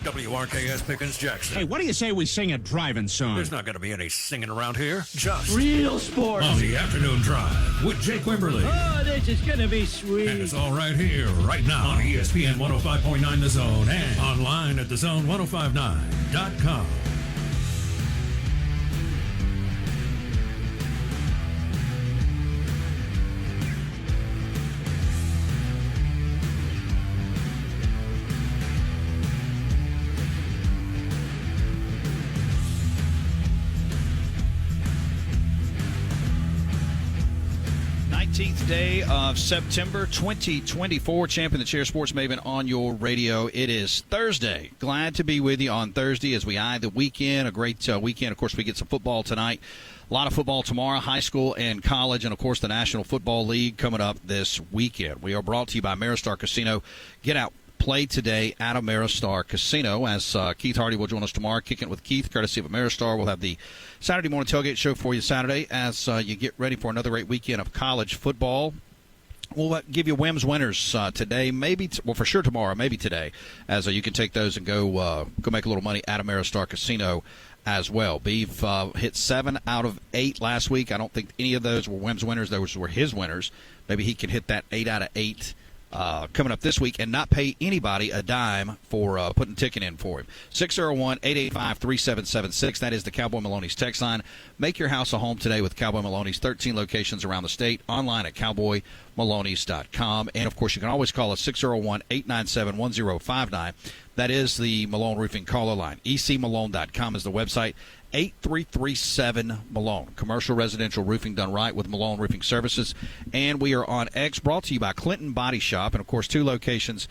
WRKS Pickens Jackson. Hey, what do you say we sing a driving song? There's not going to be any singing around here. Just real sports. On the afternoon drive with Jake Wimberly. Oh, this is going to be sweet. And it's all right here, right now on ESPN 105.9 The Zone and online at thezone1059.com. Day of September 2024. Champion the Chair Sports Maven on your radio. It is Thursday. Glad to be with you on Thursday as we eye the weekend. A great weekend. Of course, we get some football tonight. A lot of football tomorrow, high school and college, and, of course, the National Football League coming up this weekend. We are brought to you by Ameristar Casino. Get out. Play today at Ameristar Casino as Keith Hardy will join us tomorrow. Kicking it with Keith, courtesy of Ameristar. We'll have the Saturday morning tailgate show for you Saturday as you get ready for another great weekend of college football. We'll give you WIMS winners today, maybe, for sure tomorrow, maybe today, as you can take those and go make a little money at Ameristar Casino as well. Beef hit 7 out of 8 last week. I don't think any of those were WIMS winners. Those were his winners. Maybe he can hit that 8 out of 8 coming up this week and not pay anybody a dime for putting a ticket in for him. 601-885-3776. That is the Cowboy Maloney's text line. Make your house a home today with Cowboy Maloney's 13 locations around the state, online at cowboymaloneys.com. And, of course, you can always call us 601-897-1059. That is the Malone Roofing caller line. ecmalone.com is the website. 8337 Malone. Commercial residential roofing done right with Malone Roofing Services. And we are on X, brought to you by Clinton Body Shop. And, of course, 2 locations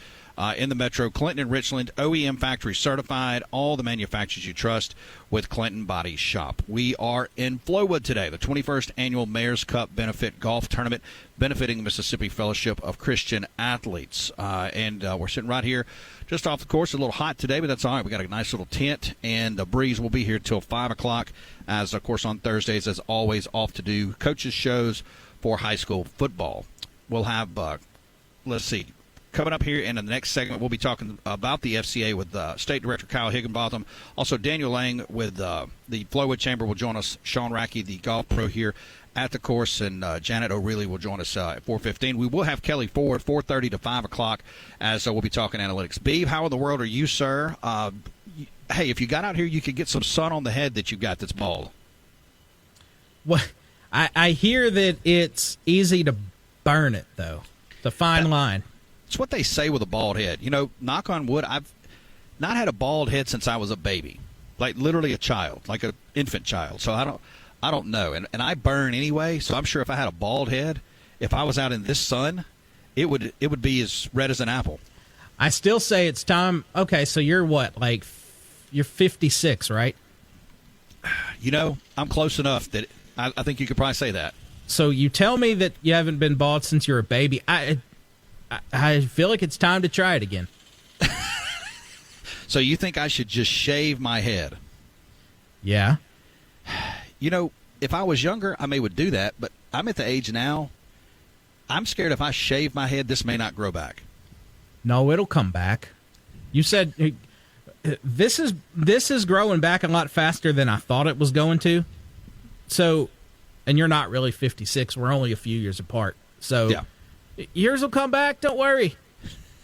in the metro, Clinton and Richland, OEM factory certified, all the manufacturers you trust with Clinton Body Shop. We are in Flowood today, the 21st Annual Mayors Cup Benefit Golf Tournament, benefiting the Mississippi Fellowship of Christian Athletes. And we're sitting right here just off the course. A little hot today, but that's all right. We got a nice little tent, and the breeze will be here till 5 o'clock, as, of course, on Thursdays, as always, off to do coaches' shows for high school football. We'll have, let's see, coming up here in the next segment, we'll be talking about the FCA with State Director Kyle Higginbotham. Also, Daniel Lang with the Flowood Chamber will join us. Sean Rackey, the golf pro here at the course, and Janet O'Reilly will join us at 4:15. We will have Kelly Ford 4:30 to 5 o'clock as we'll be talking analytics. Beeve, how in the world are you, sir? Hey, if you got out here, you could get some sun on the head that you've got that's bald. Well, I hear that it's easy to burn it, though. The fine line. It's what they say with a bald head. You know, knock on wood, I've not had a bald head since I was a baby, like literally a child, like an infant child. So I don't know. And I burn anyway, so I'm sure if I had a bald head, if I was out in this sun, it would be as red as an apple. I still say it's time. Okay, so you're what? Like, you're 56, right? You know, I'm close enough that I think you could probably say that. So you tell me that you haven't been bald since you were a baby. I feel like it's time to try it again. So you think I should just shave my head? Yeah. You know, if I was younger, I would do that, but I'm at the age now, I'm scared if I shave my head, this may not grow back. No, it'll come back. You said this is growing back a lot faster than I thought it was going to. So, and you're not really 56. We're only a few years apart. So, yeah. Yours will come back. Don't worry.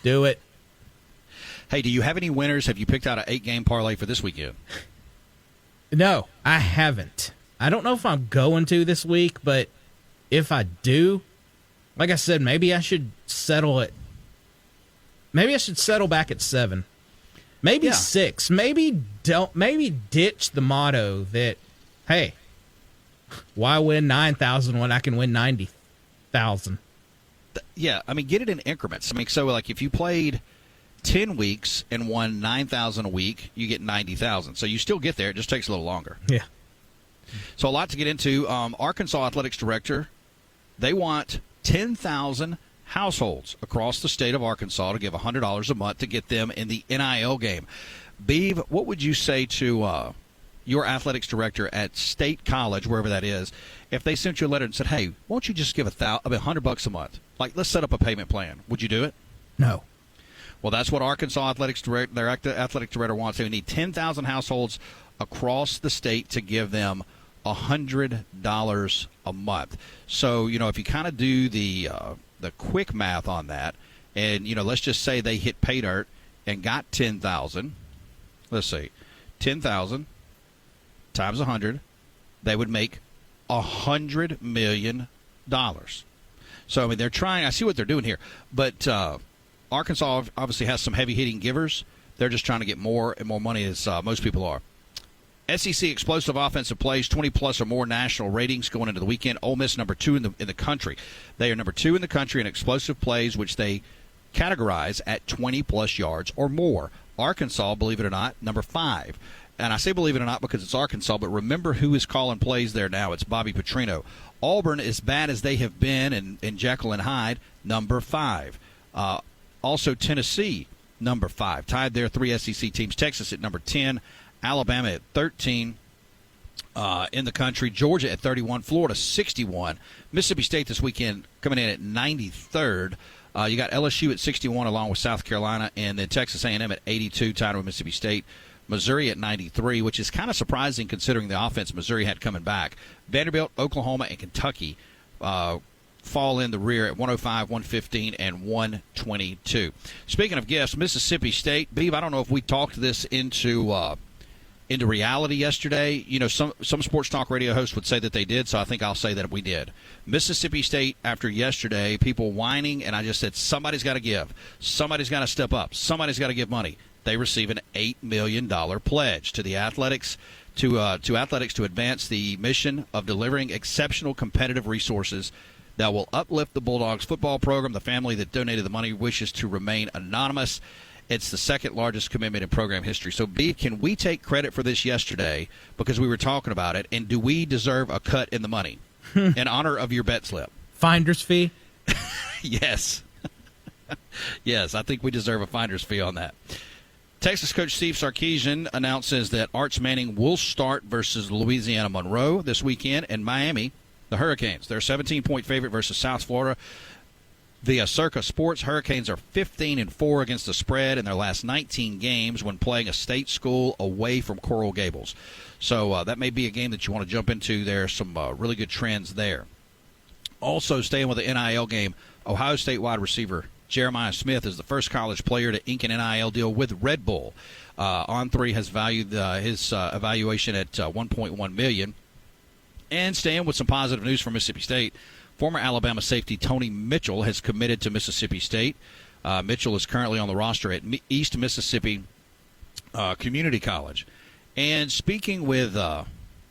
Do it. Hey, do you have any winners? Have you picked out an 8-game parlay for this weekend? No, I haven't. I don't know if I'm going to this week, but if I do, like I said, maybe I should settle it. Maybe I should settle back at 7. Maybe 6. Maybe ditch the motto that, hey, why win 9,000 when I can win 90,000? Yeah, I mean, get it in increments. I mean, so like if you played 10 weeks and won 9,000 a week, you get 90,000. So you still get there. It just takes a little longer. Yeah. So a lot to get into. Arkansas Athletics Director, they want 10,000 households across the state of Arkansas to give $100 a month to get them in the NIL game. Beeve, what would you say to your athletics director at State College, wherever that is, if they sent you a letter and said, hey, won't you just give $100 a month? Like, let's set up a payment plan. Would you do it? No. Well, that's what Arkansas their athletic director wants. They need 10,000 households across the state to give them $100 a month. So, if you kind of do the quick math on that, and, let's just say they hit pay dirt and got 10,000. Let's see, 10,000 times 100, they would make $100 million. So, they're trying. I see what they're doing here. But Arkansas obviously has some heavy-hitting givers. They're just trying to get more and more money, as most people are. SEC explosive offensive plays, 20-plus or more national ratings going into the weekend. Ole Miss number 2 in the country. They are number 2 in the country in explosive plays, which they categorize at 20-plus yards or more. Arkansas, believe it or not, number 5. And I say believe it or not because it's Arkansas, but remember who is calling plays there now. It's Bobby Petrino. Auburn, as bad as they have been in Jekyll and Hyde, number 5. Also Tennessee, number 5. Tied there, 3 SEC teams. Texas at number 10. Alabama at 13 in the country. Georgia at 31. Florida 61. Mississippi State this weekend coming in at 93rd. You got LSU at 61 along with South Carolina, and then Texas A&M at 82, tied with Mississippi State. Missouri at 93, which is kind of surprising considering the offense Missouri had coming back. Vanderbilt, Oklahoma, and Kentucky fall in the rear at 105, 115, and 122. Speaking of gifts, Mississippi State, Beav, I don't know if we talked this into reality yesterday. Some sports talk radio hosts would say that they did, so I think I'll say that we did. Mississippi State, after yesterday, people whining, and I just said, somebody's got to give. Somebody's got to step up. Somebody's got to give money. They receive an $8 million pledge to the athletics to advance the mission of delivering exceptional competitive resources that will uplift the Bulldogs football program. The family that donated the money wishes to remain anonymous. It's the second largest commitment in program history. So, B, can we take credit for this yesterday because we were talking about it, and do we deserve a cut in the money in honor of your bet slip? Finder's fee? Yes. Yes, I think we deserve a finder's fee on that. Texas coach Steve Sarkisian announces that Arch Manning will start versus Louisiana Monroe this weekend, and Miami, the Hurricanes. They're a 17-point favorite versus South Florida. Via Circa Sports, Hurricanes are 15-4 against the spread in their last 19 games when playing a state school away from Coral Gables. So that may be a game that you want to jump into. There's some really good trends there. Also, staying with the NIL game, Ohio State wide receiver Jeremiah Smith is the first college player to ink an NIL deal with Red Bull. On3 has valued his evaluation at $1.1 million. And staying with some positive news from Mississippi State, former Alabama safety Tony Mitchell has committed to Mississippi State. Mitchell is currently on the roster at East Mississippi Community College. And speaking with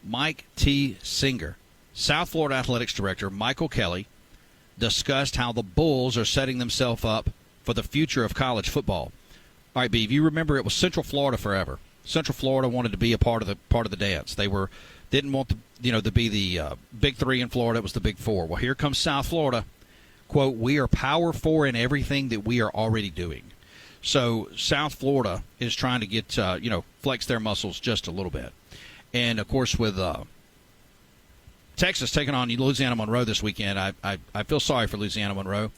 Mike T. Singer, South Florida Athletics Director Michael Kelly discussed how the Bulls are setting themselves up for the future of college football. All right, Beav, you remember it was Central Florida forever. Central Florida wanted to be a part of the dance. They didn't want to be the Big Three in Florida. It was the Big Four. Well, here comes South Florida. Quote, we are Power Four in everything that we are already doing. So South Florida is trying to get flex their muscles just a little bit. And of course with Texas taking on Louisiana Monroe this weekend, I feel sorry for Louisiana Monroe.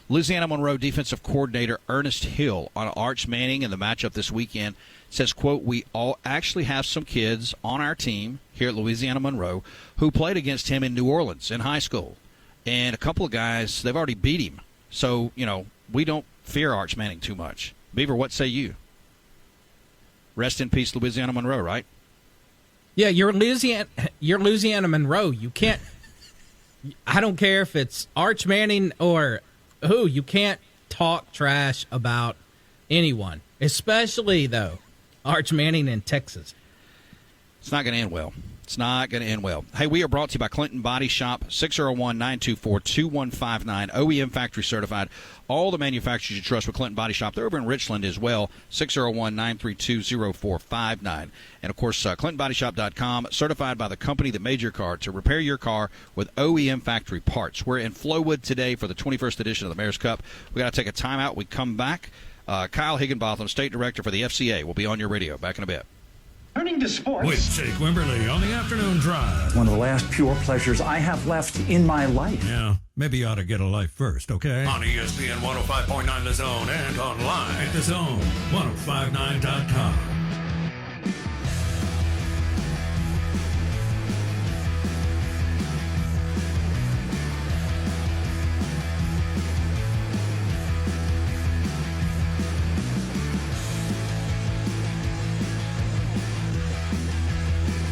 Louisiana Monroe defensive coordinator Ernest Hill on Arch Manning in the matchup this weekend says, quote, we all actually have some kids on our team here at Louisiana Monroe who played against him in New Orleans in high school. And a couple of guys, they've already beat him. So, we don't fear Arch Manning too much. Beaver, what say you? Rest in peace, Louisiana Monroe, right? Yeah, you're Louisiana Monroe. You can't. I don't care if it's Arch Manning or who. You can't talk trash about anyone, especially though Arch Manning in Texas. It's not going to end well. It's not going to end well. Hey, we are brought to you by Clinton Body Shop, 601-924-2159, OEM factory certified. All the manufacturers you trust with Clinton Body Shop. They're over in Richland as well, 601-932-0459. And, of course, ClintonBodyShop.com, certified by the company that made your car to repair your car with OEM factory parts. We're in Flowood today for the 21st edition of the Mayors Cup. We got to take a timeout. We come back. Kyle Higginbotham, State Director for the FCA, will be on your radio. Back in a bit. Turning to sports. With Jake Wimberly on the afternoon drive. One of the last pure pleasures I have left in my life. Yeah, maybe you ought to get a life first, okay? On ESPN 105.9 The Zone and online at thezone1059.com.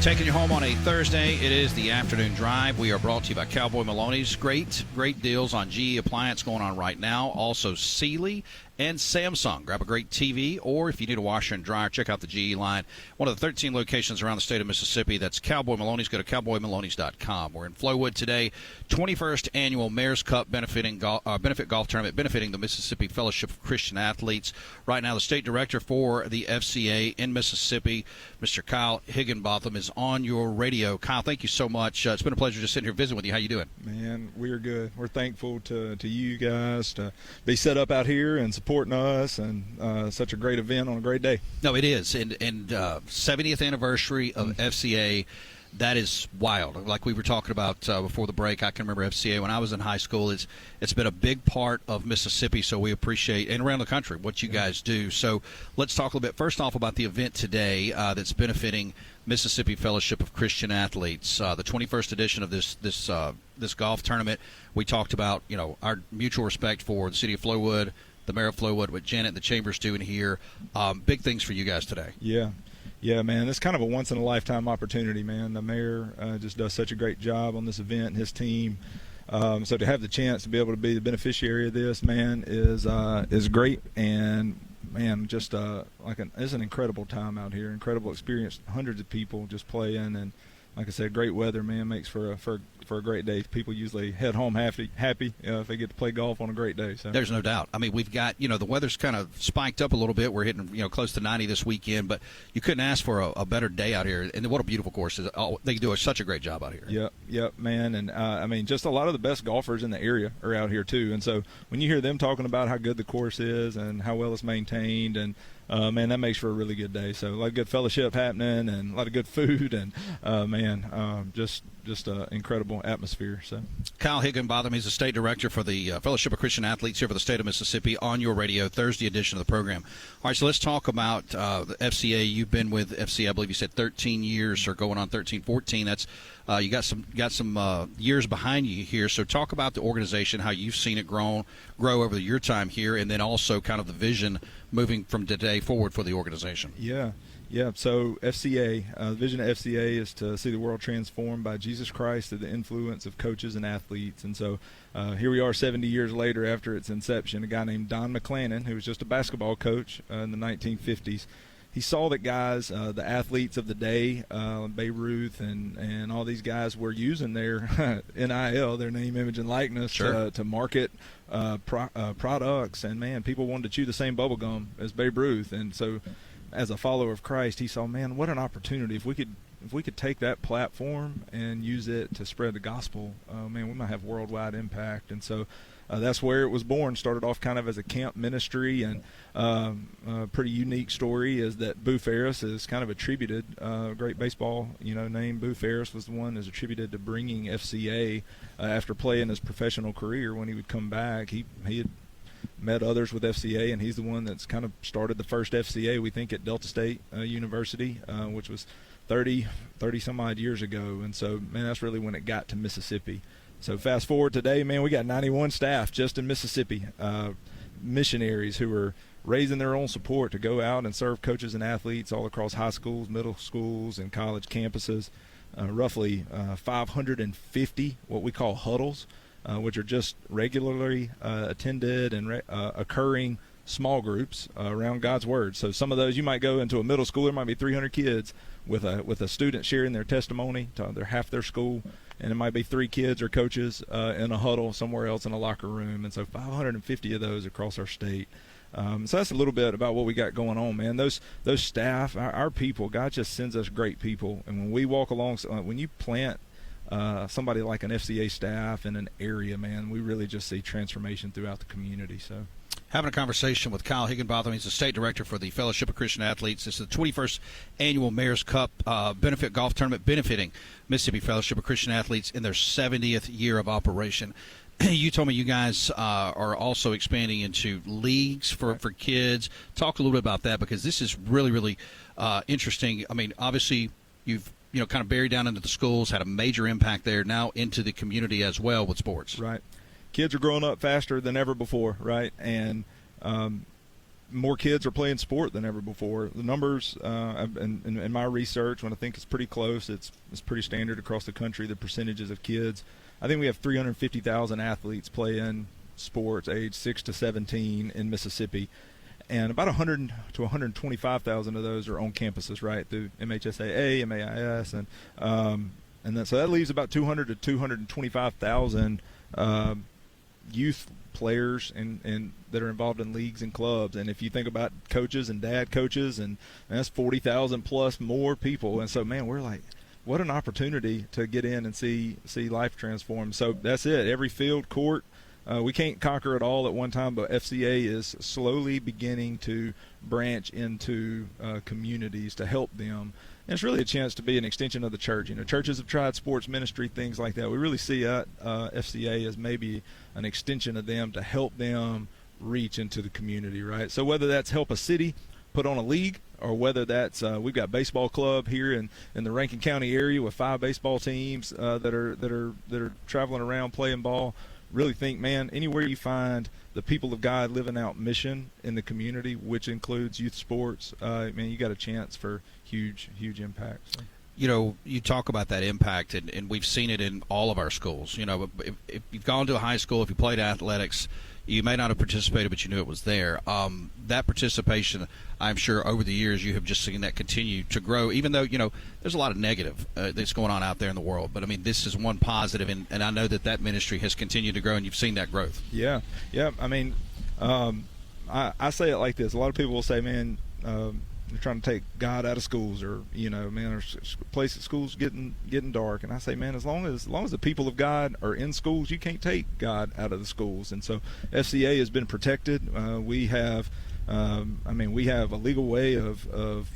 Taking you home on a Thursday, it is the afternoon drive. We are brought to you by Cowboy Maloney's. Great deals on GE Appliance going on right now. Also, Sealy and Samsung. Grab a great TV, or if you need a washer and dryer, check out the GE line. One of the 13 locations around the state of Mississippi. That's Cowboy Maloney's. Go to cowboymaloneys.com. We're in Flowood today. 21st Annual Mayors Cup benefit golf tournament benefiting the Mississippi Fellowship of Christian Athletes. Right now, the state director for the FCA in Mississippi, Mr. Kyle Higginbotham, is on your radio. Kyle, thank you so much. It's been a pleasure just sitting here visiting with you. How you doing? Man, we're good. We're thankful to you guys to be set up out here and supporting us, and such a great event on a great day. No, it is. And 70th anniversary of FCA, that is wild. Like we were talking about before the break, I can remember FCA when I was in high school. It's been a big part of Mississippi, so we appreciate, and around the country, what you guys do. So let's talk a little bit, first off, about the event today that's benefiting Mississippi Fellowship of Christian Athletes, the 21st edition of this golf tournament. We talked about, our mutual respect for the city of Flowood, the mayor of Flowood, what Janet and the Chamber's doing here. Big things for you guys today. Yeah, man, it's kind of a once-in-a-lifetime opportunity, man. The mayor just does such a great job on this event, and his team. So to have the chance to be able to be the beneficiary of this, man, is great. And, man, just it's an incredible time out here, incredible experience. Hundreds of people just playing, and like I said, great weather, man, makes for a great day. People usually head home happy if they get to play golf on a great day. So there's no doubt. I mean, we've got, the weather's kind of spiked up a little bit. We're hitting, close to 90 this weekend, but you couldn't ask for a better day out here. And what a beautiful course. They do such a great job out here. Yep, man. And, I mean, just a lot of the best golfers in the area are out here, too. And so when you hear them talking about how good the course is and how well it's maintained, and man, that makes for a really good day. So a lot of good fellowship happening and a lot of good food, and just an incredible atmosphere. So Kyle Higginbotham, he's the state director for the Fellowship of Christian Athletes here for the state of Mississippi, on your radio, Thursday edition of the program. All right, so let's talk about the FCA. You've been with FCA, I believe you said 13 years, or going on 13, 14. That's you got some years behind you here. So talk about the organization, how you've seen it grow over your time here, and then also kind of the vision moving from today forward for the organization. Yeah. So FCA, the vision of FCA is to see the world transformed by Jesus Christ through the influence of coaches and athletes. And so here we are 70 years later after its inception. A guy named Don McClannon, who was just a basketball coach in the 1950s, he saw that guys, the athletes of the day, Babe Ruth and all these guys, were using their NIL, their name, image, and likeness, to market products. And, man, people wanted to chew the same bubble gum as Babe Ruth. And so as a follower of Christ, he saw, man, what an opportunity. If we could take that platform and use it to spread the gospel, man, we might have worldwide impact. And so that's where it was born. Started off kind of as a camp ministry, and a pretty unique story is that Boo Ferris is kind of attributed, great baseball name, Boo Ferris was the one that's attributed to bringing FCA after playing his professional career. When he would come back, he had met others with FCA, and he's the one that's kind of started the first FCA, we think, at Delta State University, which was 30 some odd years ago. And so, man, that's really when it got to Mississippi. So fast forward today, man, we got 91 staff just in Mississippi, missionaries who are raising their own support to go out and serve coaches and athletes all across high schools, middle schools, and college campuses. Roughly 550 what we call huddles, which are just regularly attended and occurring small groups around God's Word. So some of those, you might go into a middle school, there might be 300 kids with a student sharing their testimony to half their school, and it might be 3 kids or coaches in a huddle somewhere else in a locker room. And so 550 of those across our state. So that's a little bit about what we got going on, man. Those staff, our people, God just sends us great people. And when we walk along, when you plant somebody like an FCA staff in an area, man, we really just see transformation throughout the community. So having a conversation with Kyle Higginbotham. He's the state director for the Fellowship of Christian Athletes. This is the 21st annual Mayors Cup benefit golf tournament benefiting Mississippi Fellowship of Christian Athletes in their 70th year of operation. You told me you guys are also expanding into leagues for kids. Talk a little bit about that, because this is really, really interesting. I mean, obviously, you've kind of buried down into the schools, had a major impact there, now into the community as well with sports. Right. Kids are growing up faster than ever before, right? And more kids are playing sport than ever before. The numbers, in my research, when I think it's pretty close, it's pretty standard across the country, the percentages of kids. I think we have 350,000 athletes playing sports age 6 to 17 in Mississippi, and about 100 to 125,000 of those are on campuses, right, through MHSAA, MAIS, and then so that leaves about 200 to 225,000 youth players and that are involved in leagues and clubs. And if you think about coaches and dad coaches, and that's 40,000 plus more people. And so, man, we're like, what an opportunity to get in and see life transform. So that's it. Every field, court, we can't conquer it all at one time, but FCA is slowly beginning to branch into communities to help them. And it's really a chance to be an extension of the church. Churches have tried sports ministry, things like that. We really see FCA as maybe an extension of them to help them reach into the community, right? So whether that's help a city put on a league, or whether that's we've got baseball club here in the Rankin County area with 5 baseball teams that are traveling around playing ball. Really think, man, anywhere you find the people of God living out mission in the community, which includes youth sports, man, you got a chance for huge impact. So. You talk about that impact, and we've seen it in all of our schools. If you've gone to a high school, if you played athletics, you may not have participated, but you knew it was there. That participation, I'm sure over the years you have just seen that continue to grow, even though, there's a lot of negative that's going on out there in the world. But, I mean, this is one positive, and I know that ministry has continued to grow, and you've seen that growth. Yeah. I mean, I say it like this. A lot of people will say, man, they're trying to take God out of schools, or man, schools getting dark. And I say, man, as long as the people of God are in schools, you can't take God out of the schools. And so FCA has been protected. We have a legal way of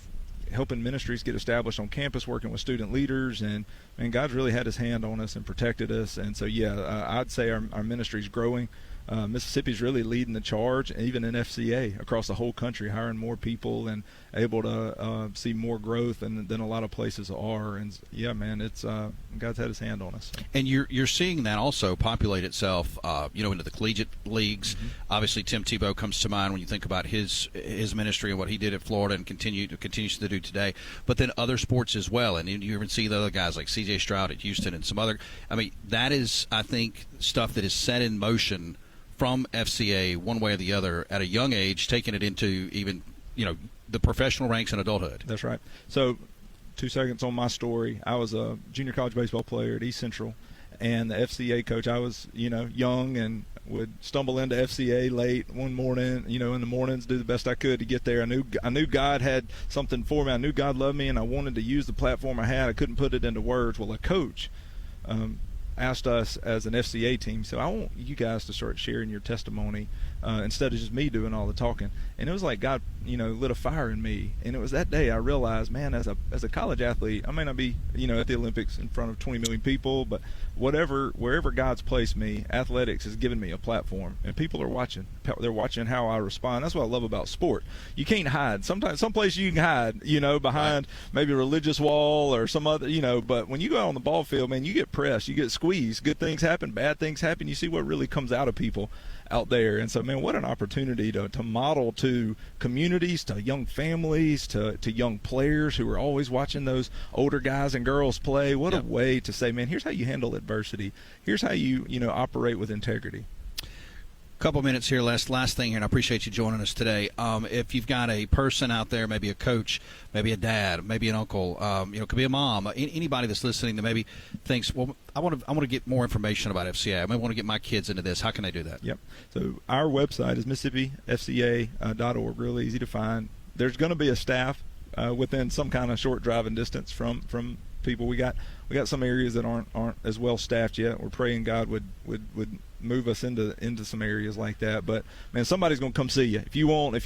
helping ministries get established on campus, working with student leaders, and God's really had His hand on us and protected us. And so I'd say our ministry's growing. Mississippi's really leading the charge, even in FCA across the whole country, hiring more people and able to see more growth than a lot of places are. And man, it's God's had His hand on us. And you're seeing that also populate itself, into the collegiate leagues. Mm-hmm. Obviously, Tim Tebow comes to mind when you think about his ministry and what he did at Florida and continues to do today. But then other sports as well, and you even see the other guys like C.J. Stroud at Houston and some other. I mean, that is, I think, stuff that is set in motion from FCA one way or the other at a young age, taking it into even, the professional ranks in adulthood. That's right. So 2 seconds on my story. I was a junior college baseball player at East Central, and the FCA coach, I was, young and would stumble into FCA late one morning, in the mornings, do the best I could to get there. I knew God had something for me. I knew God loved me, and I wanted to use the platform I had. I couldn't put it into words. Well, a coach asked us as an FCA team, so I want you guys to start sharing your testimony instead of just me doing all the talking. And it was like God, lit a fire in me. And it was that day I realized, man, as a college athlete, I may not be, at the Olympics in front of 20 million people, but wherever God's placed me, athletics has given me a platform, and people are watching. They're watching how I respond. That's what I love about sport. You can't hide. Sometimes, someplace you can hide, behind maybe a religious wall or some other, but when you go out on the ball field, man, you get pressed, you get squeezed. Good things happen, bad things happen. You see what really comes out of people out there. And so, man, what an opportunity to model to communities, to young families, to young players who are always watching those older guys and girls play. What a way to say, man, here's how you handle adversity. Here's how you operate with integrity. Couple minutes here, last thing here, and I appreciate you joining us today. If you've got a person out there, maybe a coach, maybe a dad, maybe an uncle, it could be a mom, anybody that's listening that maybe thinks, well, I want to get more information about FCA. I might want to get my kids into this. How can they do that? Yep. So our website is MississippiFCA.org. Really easy to find. There's going to be a staff within some kind of short driving distance from people. We got some areas that aren't as well staffed yet. We're praying God would move us into some areas like that. But man, somebody's gonna come see you if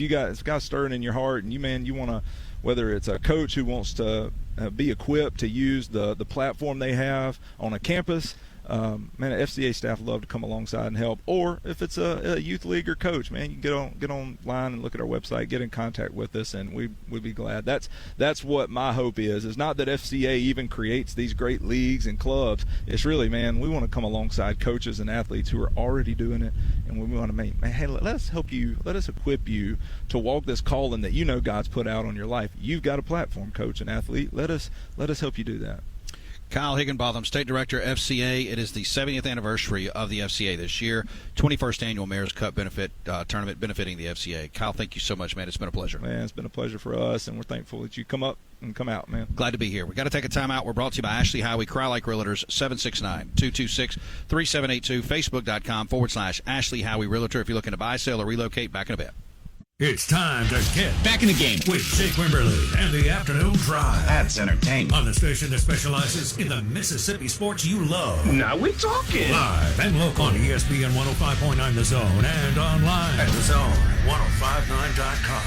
you got stirring in your heart, and you want to, whether it's a coach who wants to be equipped to use the platform they have on a campus. Man, FCA staff love to come alongside and help. Or if it's a youth league or coach, man, you can get online and look at our website, get in contact with us, and we'd be glad. That's what my hope is. It's not that FCA even creates these great leagues and clubs. It's really, man, we want to come alongside coaches and athletes who are already doing it, and we want to make, man, hey, let us help you, let us equip you to walk this calling that God's put out on your life. You've got a platform, coach and athlete. Let us help you do that. Kyle Higginbotham, State Director, FCA. It is the 70th anniversary of the FCA this year. 21st Annual Mayors Cup benefit tournament benefiting the FCA. Kyle, thank you so much, man. It's been a pleasure. Man, it's been a pleasure for us, and we're thankful that you come up and come out, man. Glad to be here. We got to take a time out. We're brought to you by Ashley Highway, Crowlake Realtors, 769-226-3782, Facebook.com/Ashley Highway Realtor if you're looking to buy, sell, or relocate. Back in a bit. It's time to get Back in the game. with Jake Wimberly and the Afternoon Drive. That's entertainment. On the station that specializes in the Mississippi sports you love. Now we're talking. Live and local on ESPN 105.9 The Zone and online at thezone1059.com.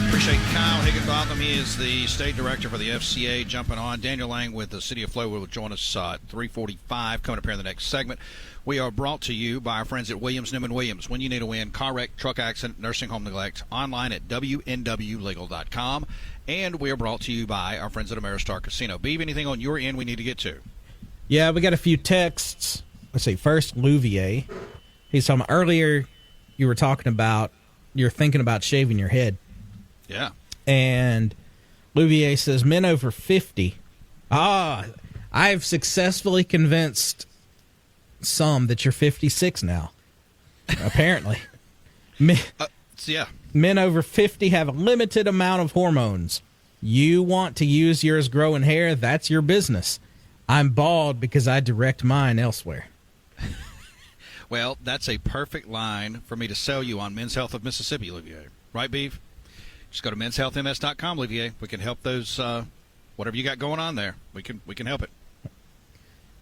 Appreciate Kyle Higginbotham. He is the state director for the FCA. Jumping on, Daniel Lang with the City of Flowood will join us at 3:45. Coming up here in the next segment. We are brought to you by our friends at Williams Newman Williams. When you need a win, car wreck, truck accident, nursing home neglect. Online at WNWlegal.com. And we are brought to you by our friends at Ameristar Casino. Beeve, anything on your end we need to get to? Yeah, we got a few texts. Let's see. First, Louvier. He's talking earlier. You're thinking about shaving your head. Yeah. And Louvier says, men over 50. I've successfully convinced some that you're 56 now. Apparently. Men over 50 have a limited amount of hormones. You want to use yours growing hair, that's your business. I'm bald because I direct mine elsewhere. Well, that's a perfect line for me to sell you on Men's Health of Mississippi, Louvier. Right, Beeve? Just go to menshealthms.com, Olivier. We can help those, whatever you got going on there. We can help it.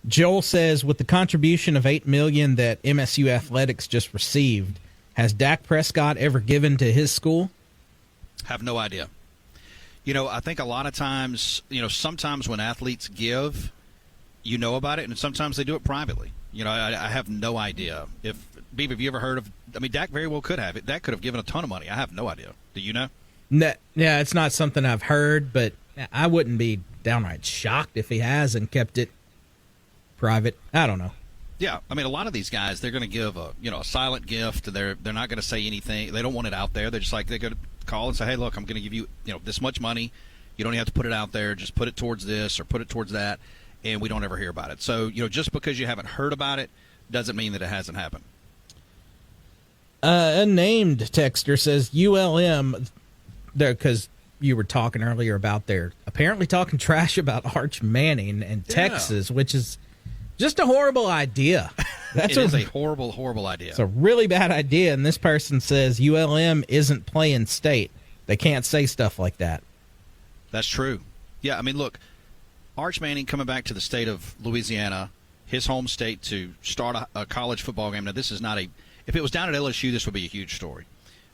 Joel says, with the contribution of $8 million that MSU Athletics just received, has Dak Prescott ever given to his school? Have no idea. I think a lot of times, sometimes when athletes give, about it, and sometimes they do it privately. I have no idea. Beaver, have you ever heard of? Dak very well could have it. Dak could have given a ton of money. I have no idea. Do you know? No, yeah, it's not something I've heard, but I wouldn't be downright shocked if he has and kept it private. I don't know. Yeah, a lot of these guys, they're going to give a silent gift. They're not going to say anything. They don't want it out there. They're just like, they're going to call and say, hey, look, I'm going to give you this much money. You don't even have to put it out there. Just put it towards this or put it towards that, and we don't ever hear about it. So just because you haven't heard about it doesn't mean that it hasn't happened. Unnamed texter says ULM, because you were talking earlier about they're apparently talking trash about Arch Manning and Texas, which is just a horrible idea. It is a horrible, horrible idea. It's a really bad idea, and this person says ULM isn't playing state. They can't say stuff like that. That's true. Yeah, look, Arch Manning coming back to the state of Louisiana, his home state, to start a college football game. Now, this is not if it was down at LSU, this would be a huge story.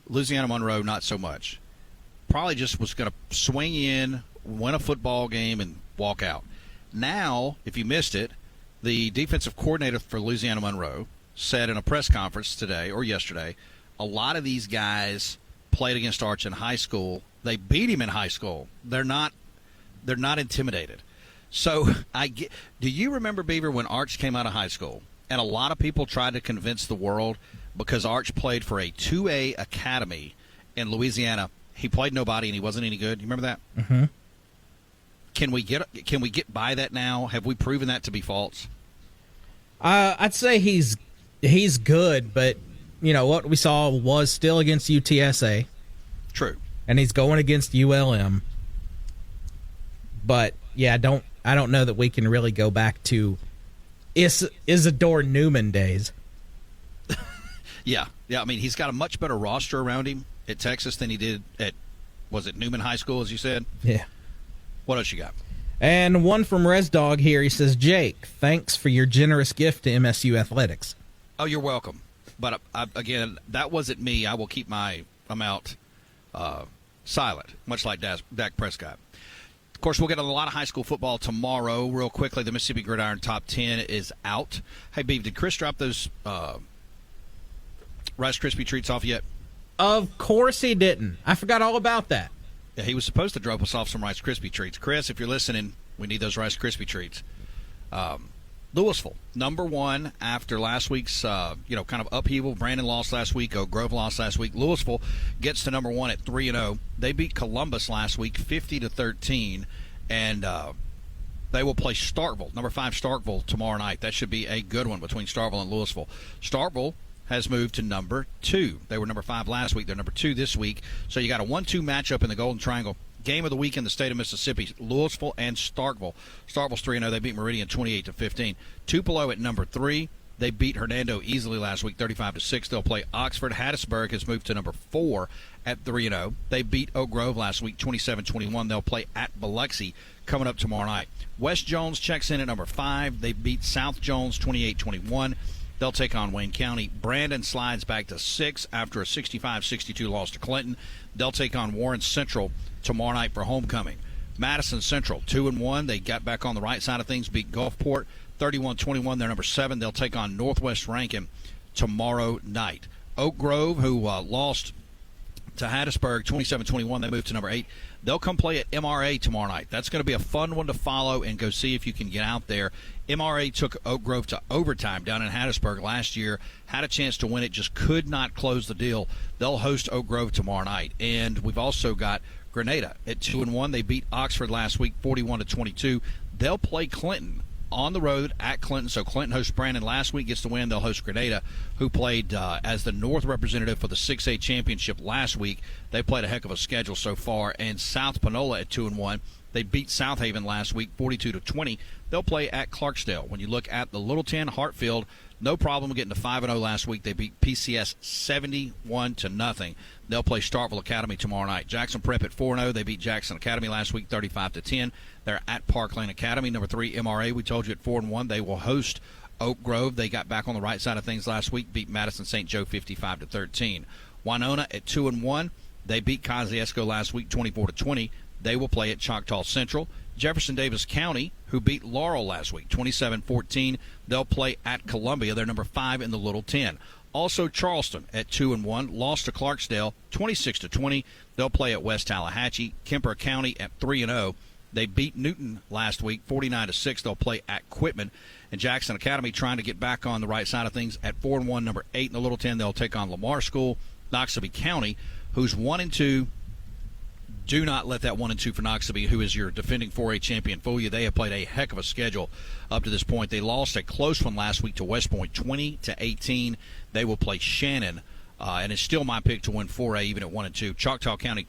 Louisiana Monroe, not so much. Probably just was going to swing in, win a football game, and walk out. Now, if you missed it, the defensive coordinator for Louisiana Monroe said in a press conference today or yesterday, a lot of these guys played against Arch in high school. They beat him in high school. They're not intimidated. So do you remember, Beaver, when Arch came out of high school and a lot of people tried to convince the world because Arch played for a 2A academy in Louisiana, he played nobody and he wasn't any good? You remember that? Mm-hmm. Can we get by that now? Have we proven that to be false? I'd say he's good, but what we saw was still against UTSA. True. and he's going against ULM. But yeah, I don't know that we can really go back to Isidore Newman days. Yeah. I mean, he's got a much better roster around him at Texas than he did at, was it Newman High School, as you said? Yeah. What else you got? And one from Res Dog here. He says, Jake, thanks for your generous gift to MSU Athletics. Oh, you're welcome. But, again, that wasn't me. I will keep my amount silent, much like Dak Prescott. Of course, we'll get a lot of high school football tomorrow. Real quickly, the Mississippi Gridiron Top 10 is out. Hey, Beav, did Chris drop those Rice Krispie treats off yet? Of course he didn't. I forgot all about that. Yeah, he was supposed to drop us off some Rice Krispie treats. Chris, if you're listening, we need those Rice Krispie treats. Louisville, number one after last week's, kind of upheaval. Brandon lost last week. Oak Grove lost last week. Louisville gets to number one at 3-0. They beat Columbus last week 50-13, and they will play Starkville, number 5 Starkville, tomorrow night. That should be a good one between Starkville and Louisville. Starkville has moved to number 2. They were number 5 last week. They're number 2 this week. So you got a 1-2 matchup in the Golden Triangle. Game of the week in the state of Mississippi, Louisville and Starkville. Starkville's 3-0. They beat Meridian 28-15. Tupelo at number 3. They beat Hernando easily last week, 35-6. They'll play Oxford. Hattiesburg has moved to number 4 at 3-0. They beat Oak Grove last week, 27-21. They'll play at Biloxi coming up tomorrow night. West Jones checks in at number 5. They beat South Jones 28-21. They'll take on Wayne County. Brandon slides back to 6 after a 65-62 loss to Clinton. They'll take on Warren Central tomorrow night for homecoming. Madison Central, 2-1. They got back on the right side of things, beat Gulfport 31-21. They're number 7. They'll take on Northwest Rankin tomorrow night. Oak Grove, who lost to Hattiesburg 27-21, they moved to number 8. They'll come play at MRA tomorrow night. That's going to be a fun one to follow and go see if you can get out there. MRA took Oak Grove to overtime down in Hattiesburg last year, had a chance to win it, just could not close the deal. They'll host Oak Grove tomorrow night. And we've also got Grenada at 2-1. They beat Oxford last week 41-22. They'll play Clinton on the road at Clinton. So Clinton hosts Brandon last week, gets the win. They'll host Grenada, who played as the North representative for the 6A championship last week. They played a heck of a schedule so far. And South Panola at 2-1. They beat South Haven last week 42-20. They'll play at Clarksdale. When you look at the Little 10, Hartfield, no problem getting to 5-0 last week. They beat PCS 71-0. They'll play Starkville Academy tomorrow night. Jackson Prep at 4-0. They beat Jackson Academy last week 35-10. They're at Park Lane Academy. Number 3 MRA, we told you, at 4-1. They will host Oak Grove. They got back on the right side of things last week, beat Madison St. Joe 55-13. Winona at 2-1. They beat Kosciuszko last week 24-20. They will play at Choctaw Central. Jefferson Davis County, who beat Laurel last week 27-14. They'll play at Columbia. They're number 5 in the Little 10. Also, Charleston at 2-1, lost to Clarksdale 26-20. They'll play at West Tallahatchie. Kemper County at 3-0. They beat Newton last week 49-6. They'll play at Quitman. And Jackson Academy trying to get back on the right side of things at 4-1, number 8 in the Little 10. They'll take on Lamar School. Noxubee County, who's 1-2. Do not let that 1-2 for Noxubee, who is your defending 4A champion, fool you. They have played a heck of a schedule up to this point. They lost a close one last week to West Point, 20-18. They will play Shannon, and it's still my pick to win 4A even at 1-2. Choctaw County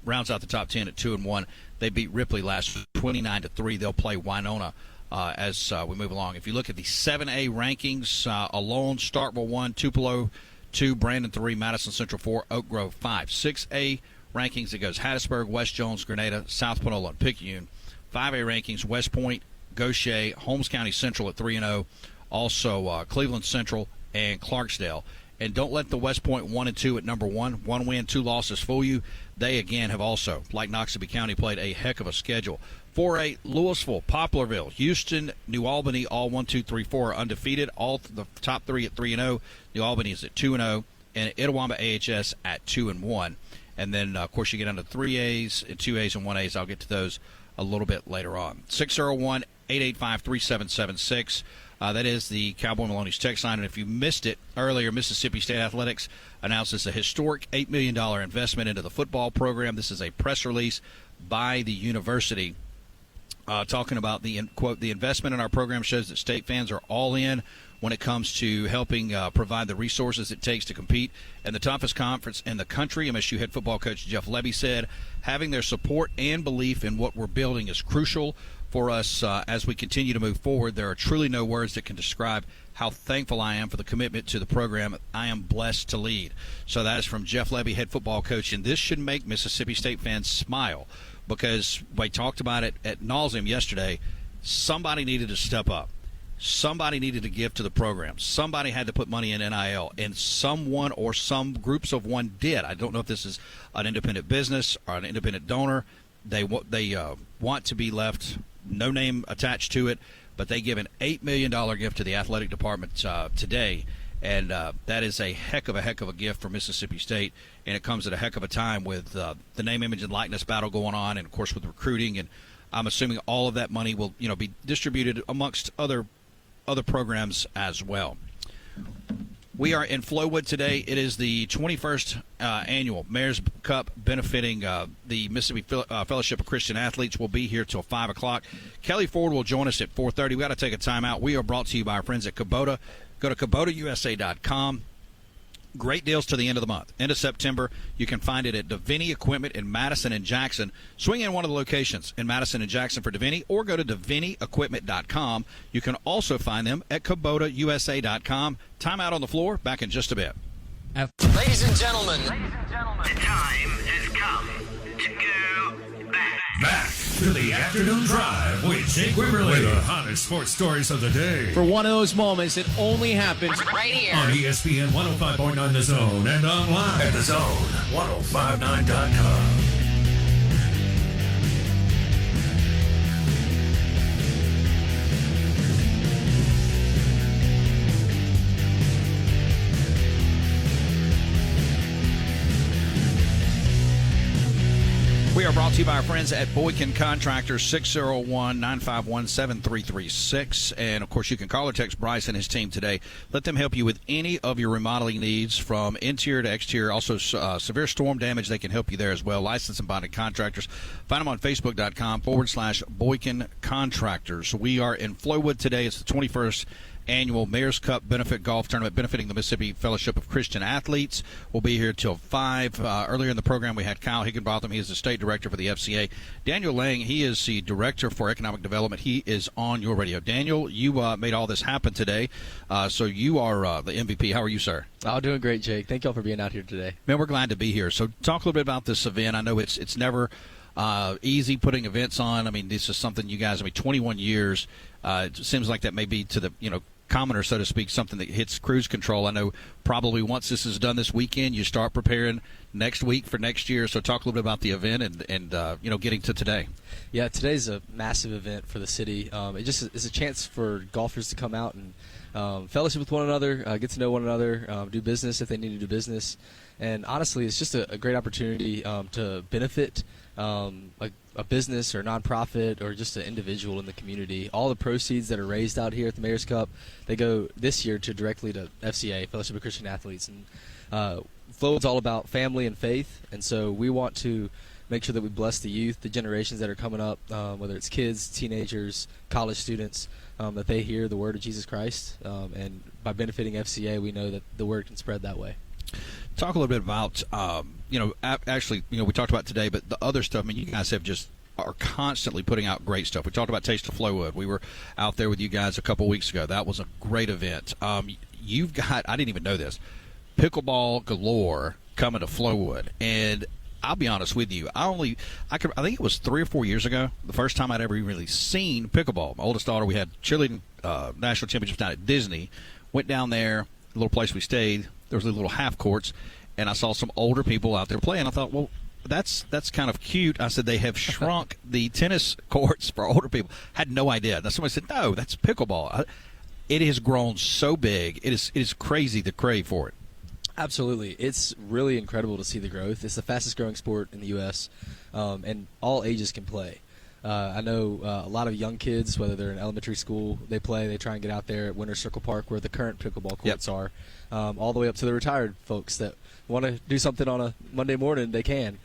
rounds out the top 10 at 2-1. They beat Ripley last week, 29-3. They'll play Winona as we move along. If you look at the 7A rankings alone, Starkville 1, Tupelo 2, Brandon 3, Madison Central 4, Oak Grove 5. 6A rankings, it goes Hattiesburg, West Jones, Grenada, South Panola, and Picayune. 5A rankings, West Point, Gaucher, Holmes County Central at 3-0. Also Cleveland Central and Clarksdale. And don't let the West Point 1-2 at number 1, 1 win, 2 losses fool you. They, again, have also, like Noxubee County, played a heck of a schedule. 4A, Louisville, Poplarville, Houston, New Albany, all 1, 2, 3, 4 are undefeated. All the top 3 at 3-0. New Albany is at 2-0. And Itawamba AHS at 2-1. And then, of course, you get into 3As, and 2As, and 1As. I'll get to those a little bit later on. 601-885-3776. That is the Cowboy Maloney's text line. And if you missed it earlier, Mississippi State Athletics announces a historic $8 million investment into the football program. This is a press release by the university talking about the, quote, the investment in our program shows that state fans are all in. when it comes to helping provide the resources it takes to compete in the toughest conference in the country. MSU head football coach Jeff Levy said having their support and belief in what we're building is crucial for us as we continue to move forward. There are truly no words that can describe how thankful I am for the commitment to the program I am blessed to lead. So that is from Jeff Levy, head football coach, and this should make Mississippi State fans smile because we talked about it at nauseum yesterday. Somebody needed to step up. Somebody needed to give to the program. Somebody had to put money in NIL, and someone or some groups of one did. I don't know if this is an independent business or an independent donor. They want to be left no name attached to it, but they give an $8 million gift to the athletic department today, and that is a heck of a gift for Mississippi State, and it comes at a heck of a time with the name, image, and likeness battle going on, and of course with recruiting, and I'm assuming all of that money will be distributed amongst other programs as well. We are in Flowood today. It is the 21st annual Mayors Cup benefiting the Mississippi Fellowship of Christian Athletes. We'll be here till 5 o'clock. Kelly Ford will join us at 4:30. We got to take a timeout. We are brought to you by our friends at Kubota. Go to KubotaUSA.com. Great deals to the end of the month. End of September, you can find it at Davini Equipment in Madison and Jackson. Swing in one of the locations in Madison and Jackson for Davini, or go to DaviniEquipment.com. You can also find them at KubotaUSA.com. Timeout on the floor. Back in just a bit. Ladies and gentlemen, The time has come to go back. Back to the afternoon drive with Jake Wimberly. With the hottest sports stories of the day. For one of those moments, it only happens right here. On ESPN 105.9 The Zone and online at thezone1059.com. We are brought to you by our friends at Boykin Contractors, 601-951-7336. And, of course, you can call or text Bryce and his team today. Let them help you with any of your remodeling needs from interior to exterior. Also, severe storm damage, they can help you there as well. Licensed and bonded contractors. Find them on Facebook.com/Boykin Contractors. We are in Flowood today. It's the 21st annual Mayors Cup benefit golf tournament benefiting the Mississippi Fellowship of Christian Athletes. We'll be here till 5. Earlier in the program, we had Kyle Higginbotham. He is the state director for the FCA. Daniel Lang, he is the director for economic development. He is on your radio. Daniel, you made all this happen today, so you are the MVP. How are you, sir? Oh, doing great, Jake. Thank y'all for being out here today. Man, we're glad to be here. So talk a little bit about this event. I know it's never easy putting events on. I mean, this is something you guys, 21 years. It seems like that may be to the, commoner, so to speak, something that hits cruise control. I know probably once this is done this weekend, you start preparing next week for next year. So talk a little bit about the event and getting to today. Yeah, today's a massive event for the city. It just is a chance for golfers to come out and fellowship with one another, get to know one another, do business if they need to do business. And honestly, it's just a great opportunity to benefit a business or nonprofit or just an individual in the community. All the proceeds that are raised out here at the Mayors Cup, they go this year directly to FCA, Fellowship of Christian Athletes. And Flowood's all about family and faith, and so we want to make sure that we bless the youth, the generations that are coming up, whether it's kids, teenagers, college students, that they hear the word of Jesus Christ. And by benefiting FCA, we know that the word can spread that way. Talk a little bit about, actually, we talked about today, but the other stuff, you guys are constantly putting out great stuff. We talked about Taste of Flowood. We were out there with you guys a couple weeks ago. That was a great event. You've got, I didn't even know this, pickleball galore coming to Flowood. And I'll be honest with you, I think it was 3 or 4 years ago, the first time I'd ever really seen pickleball. My oldest daughter, we had cheerleading national championships down at Disney. Went down there, a little place we stayed. There was little half courts, and I saw some older people out there playing. I thought, well, that's kind of cute. I said they have shrunk the tennis courts for older people. Had no idea. Now somebody said, no, that's pickleball. It has grown so big. It is crazy, the crave for it. Absolutely. It's really incredible to see the growth. It's the fastest growing sport in the U.S., and all ages can play. I know a lot of young kids, whether they're in elementary school, they try and get out there at Winter Circle Park where the current pickleball courts are, all the way up to the retired folks that want to do something on a Monday morning, they can.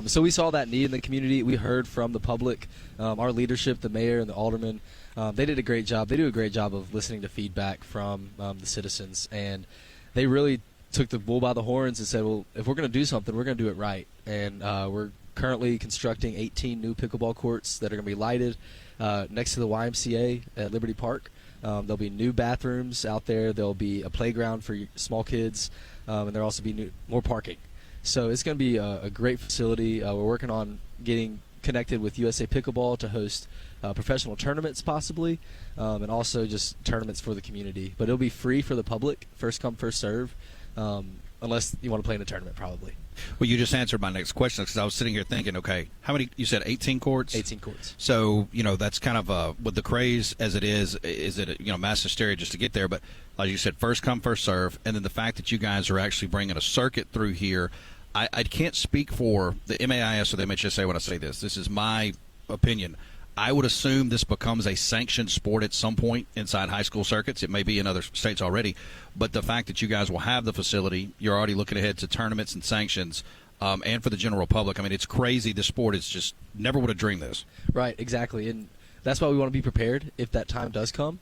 So we saw that need in the community. We heard from the public, our leadership, the mayor and the aldermen, They did a great job. They do a great job of listening to feedback from the citizens, and they really took the bull by the horns and said, well, if we're going to do something, we're going to do it right. And we're currently constructing 18 new pickleball courts that are going to be lighted next to the YMCA at Liberty Park. There'll be new bathrooms out there. There'll be a playground for small kids, and there'll also be more parking. So it's going to be a great facility. We're working on getting connected with USA Pickleball to host professional tournaments possibly, and also just tournaments for the community. But it'll be free for the public, first come, first serve, unless you want to play in a tournament probably. Well, you just answered my next question because I was sitting here thinking, okay, how many? You said 18 courts. 18 courts. So that's kind of with the craze as it is it mass hysteria just to get there? But like you said, first come, first serve, and then the fact that you guys are actually bringing a circuit through here. I can't speak for the MAIS or the MHSA when I say this. This is my opinion. I would assume this becomes a sanctioned sport at some point inside high school circuits. It may be in other states already. But the fact that you guys will have the facility, you're already looking ahead to tournaments and sanctions, and for the general public. I mean, it's crazy. The sport is just never would have dreamed this. Right, exactly. And that's why we want to be prepared if that time does come,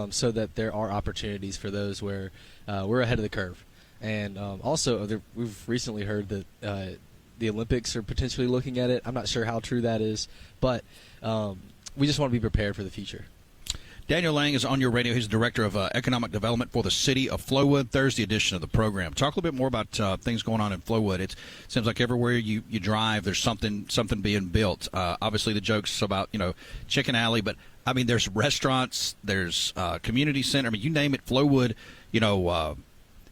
so that there are opportunities for those where we're ahead of the curve. And also, we've recently heard that the Olympics are potentially looking at it. I'm not sure how true that is, but we just want to be prepared for the future. Daniel Lang is on your radio. He's the Director of Economic Development for the City of Flowood, Thursday edition of the program. Talk a little bit more about things going on in Flowood. It seems like everywhere you drive, there's something being built. Obviously, the jokes about, Chicken Alley, but, I mean, there's restaurants, there's community center. I mean, you name it, Flowood,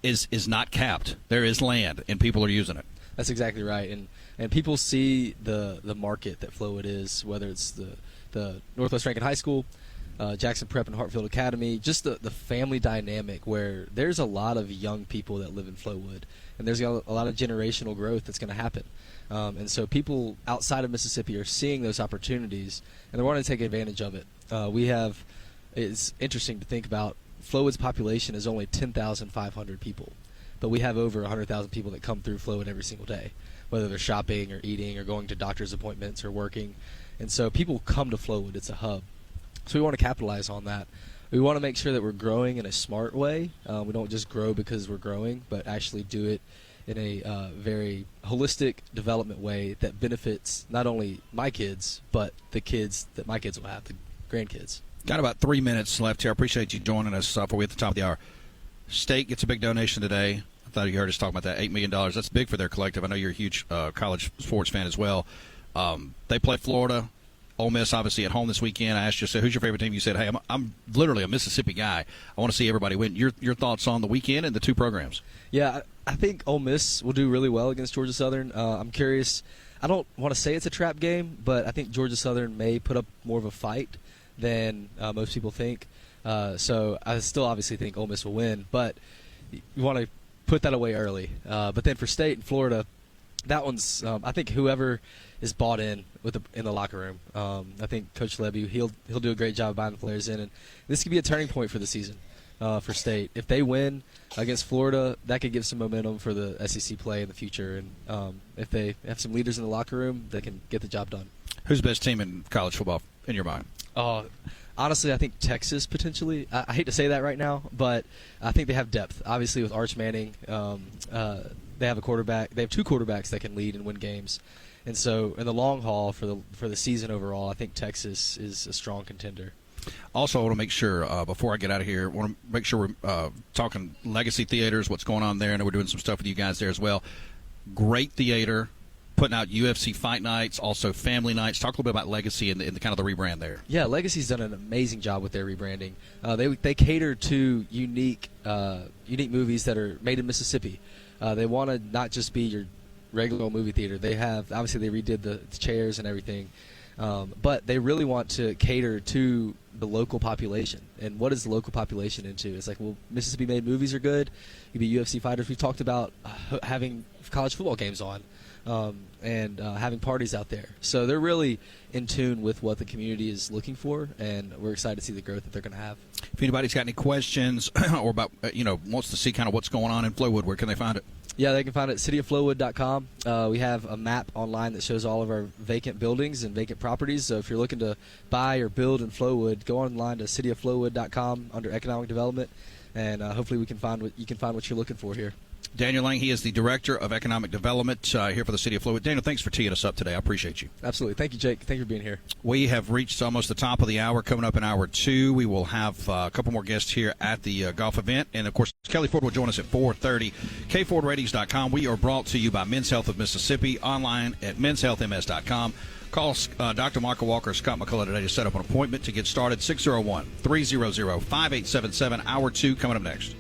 is not capped. There is land, and people are using it. That's exactly right. And people see the market that Flowood is, whether it's the Northwest Rankin High School, Jackson Prep and Hartfield Academy, just the family dynamic where there's a lot of young people that live in Flowood, and there's a lot of generational growth that's going to happen. And so people outside of Mississippi are seeing those opportunities, and they're wanting to take advantage of it. It's interesting to think about, Flowood's population is only 10,500 people, but we have over 100,000 people that come through Flowood every single day, whether they're shopping or eating or going to doctor's appointments or working. And so people come to Flowood. It's a hub. So we want to capitalize on that. We want to make sure that we're growing in a smart way. We don't just grow because we're growing, but actually do it in a very holistic development way that benefits not only my kids, but the kids that my kids will have, the grandkids. Got about 3 minutes left here. I appreciate you joining us for we at the top of the hour. State gets a big donation today. I thought you heard us talking about that, $8 million. That's big for their collective. I know you're a huge college sports fan as well. They play Florida. Ole Miss, obviously, at home this weekend. I asked you, so who's your favorite team? You said, hey, I'm literally a Mississippi guy. I want to see everybody win. Your thoughts on the weekend and the two programs? Yeah, I think Ole Miss will do really well against Georgia Southern. I'm curious. I don't want to say it's a trap game, but I think Georgia Southern may put up more of a fight than most people think. So I still obviously think Ole Miss will win, but you want to put that away early. But then for State and Florida, that one's I think whoever is bought in in the locker room. I think Coach Levy, he'll do a great job buying the players in, and this could be a turning point for the season for State. If they win against Florida, that could give some momentum for the SEC play in the future. And if they have some leaders in the locker room, they can get the job done. Who's the best team in college football in your mind? Honestly, I think Texas potentially. I hate to say that right now, but I think they have depth. Obviously, with Arch Manning, they have a quarterback. They have two quarterbacks that can lead and win games, and so in the long haul for the season overall, I think Texas is a strong contender. Also, I want to make sure before I get out of here, I want to make sure we're talking Legacy Theaters, what's going on there. I know we're doing some stuff with you guys there as well. Great theater. Putting out UFC fight nights, also family nights. Talk a little bit about Legacy and the kind of the rebrand there. Yeah, Legacy's done an amazing job with their rebranding. They cater to unique movies that are made in Mississippi. They want to not just be your regular old movie theater. They have, obviously, they redid the chairs and everything, but they really want to cater to the local population. And what is the local population into? It's like, well, Mississippi-made movies are good. You could be UFC fighters. We've talked about having college football games on. And having parties out there. So they're really in tune with what the community is looking for, and we're excited to see the growth that they're going to have. If anybody's got any questions or about, wants to see kind of what's going on in Flowood, where can they find it? Yeah, they can find it at cityoflowood.com. We have a map online that shows all of our vacant buildings and vacant properties. So if you're looking to buy or build in Flowood, go online to cityoflowood.com under economic development, and hopefully you can find what you're looking for here. Daniel Lang, he is the Director of Economic Development here for the City of Flowood. Daniel, thanks for teeing us up today. I appreciate you. Absolutely. Thank you, Jake. Thank you for being here. We have reached almost the top of the hour. Coming up in hour 2, we will have a couple more guests here at the golf event. And, of course, Kelly Ford will join us at 4:30. KFordRatings.com. We are brought to you by Men's Health of Mississippi, online at menshealthms.com. Call Dr. Michael Walker or Scott McCullough today to set up an appointment to get started. 601-300-5877. Hour 2 coming up next.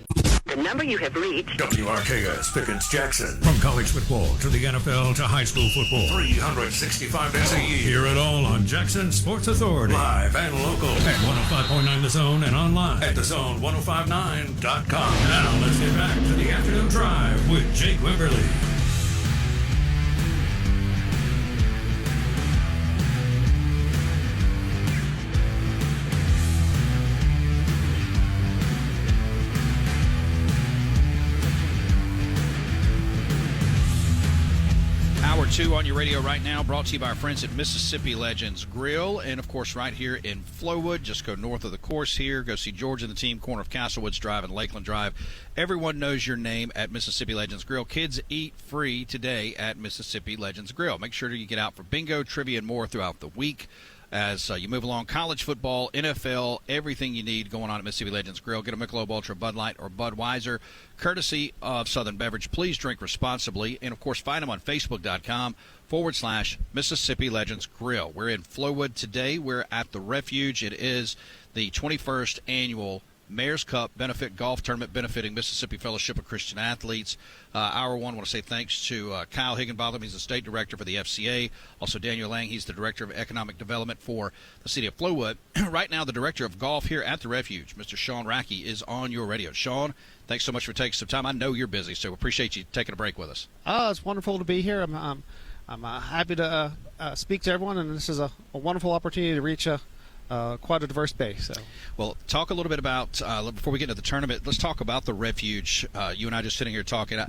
The number you have reached. WRKS Pickens Jackson. From college football to the NFL to high school football. 365 days a year. Hear it all on Jackson Sports Authority. Live and local at 105.9 The Zone and online at thezone1059.com. Now let's get back to the afternoon drive with Jake Wimberly. Hour 2 on your radio right now, brought to you by our friends at Mississippi Legends Grill. And, of course, right here in Flowood, just go north of the course here. Go see George and the team, corner of Castlewoods Drive and Lakeland Drive. Everyone knows your name at Mississippi Legends Grill. Kids eat free today at Mississippi Legends Grill. Make sure you get out for bingo, trivia, and more throughout the week. As you move along, college football, NFL, everything you need going on at Mississippi Legends Grill. Get a Michelob Ultra, Bud Light, or Budweiser, courtesy of Southern Beverage. Please drink responsibly. And, of course, find them on Facebook.com/Mississippi Legends Grill. We're in Flowood today. We're at the Refuge. It is the 21st annual Mayors Cup benefit golf tournament benefiting Mississippi Fellowship of Christian Athletes. Hour 1, I want to say thanks to Kyle Higginbotham. He's the state director for the FCA. Also, Daniel Lang, he's the director of economic development for the city of Flowood. Right now, the director of golf here at the Refuge, Mr. Sean Rackey, is on your radio. Sean, thanks so much for taking some time. I know you're busy, so we appreciate you taking a break with us. It's wonderful to be here. I'm happy to speak to everyone, and this is a wonderful opportunity to reach quite a diverse base. So. Well, talk a little bit about, before we get into the tournament, let's talk about the Refuge. You and I just sitting here talking.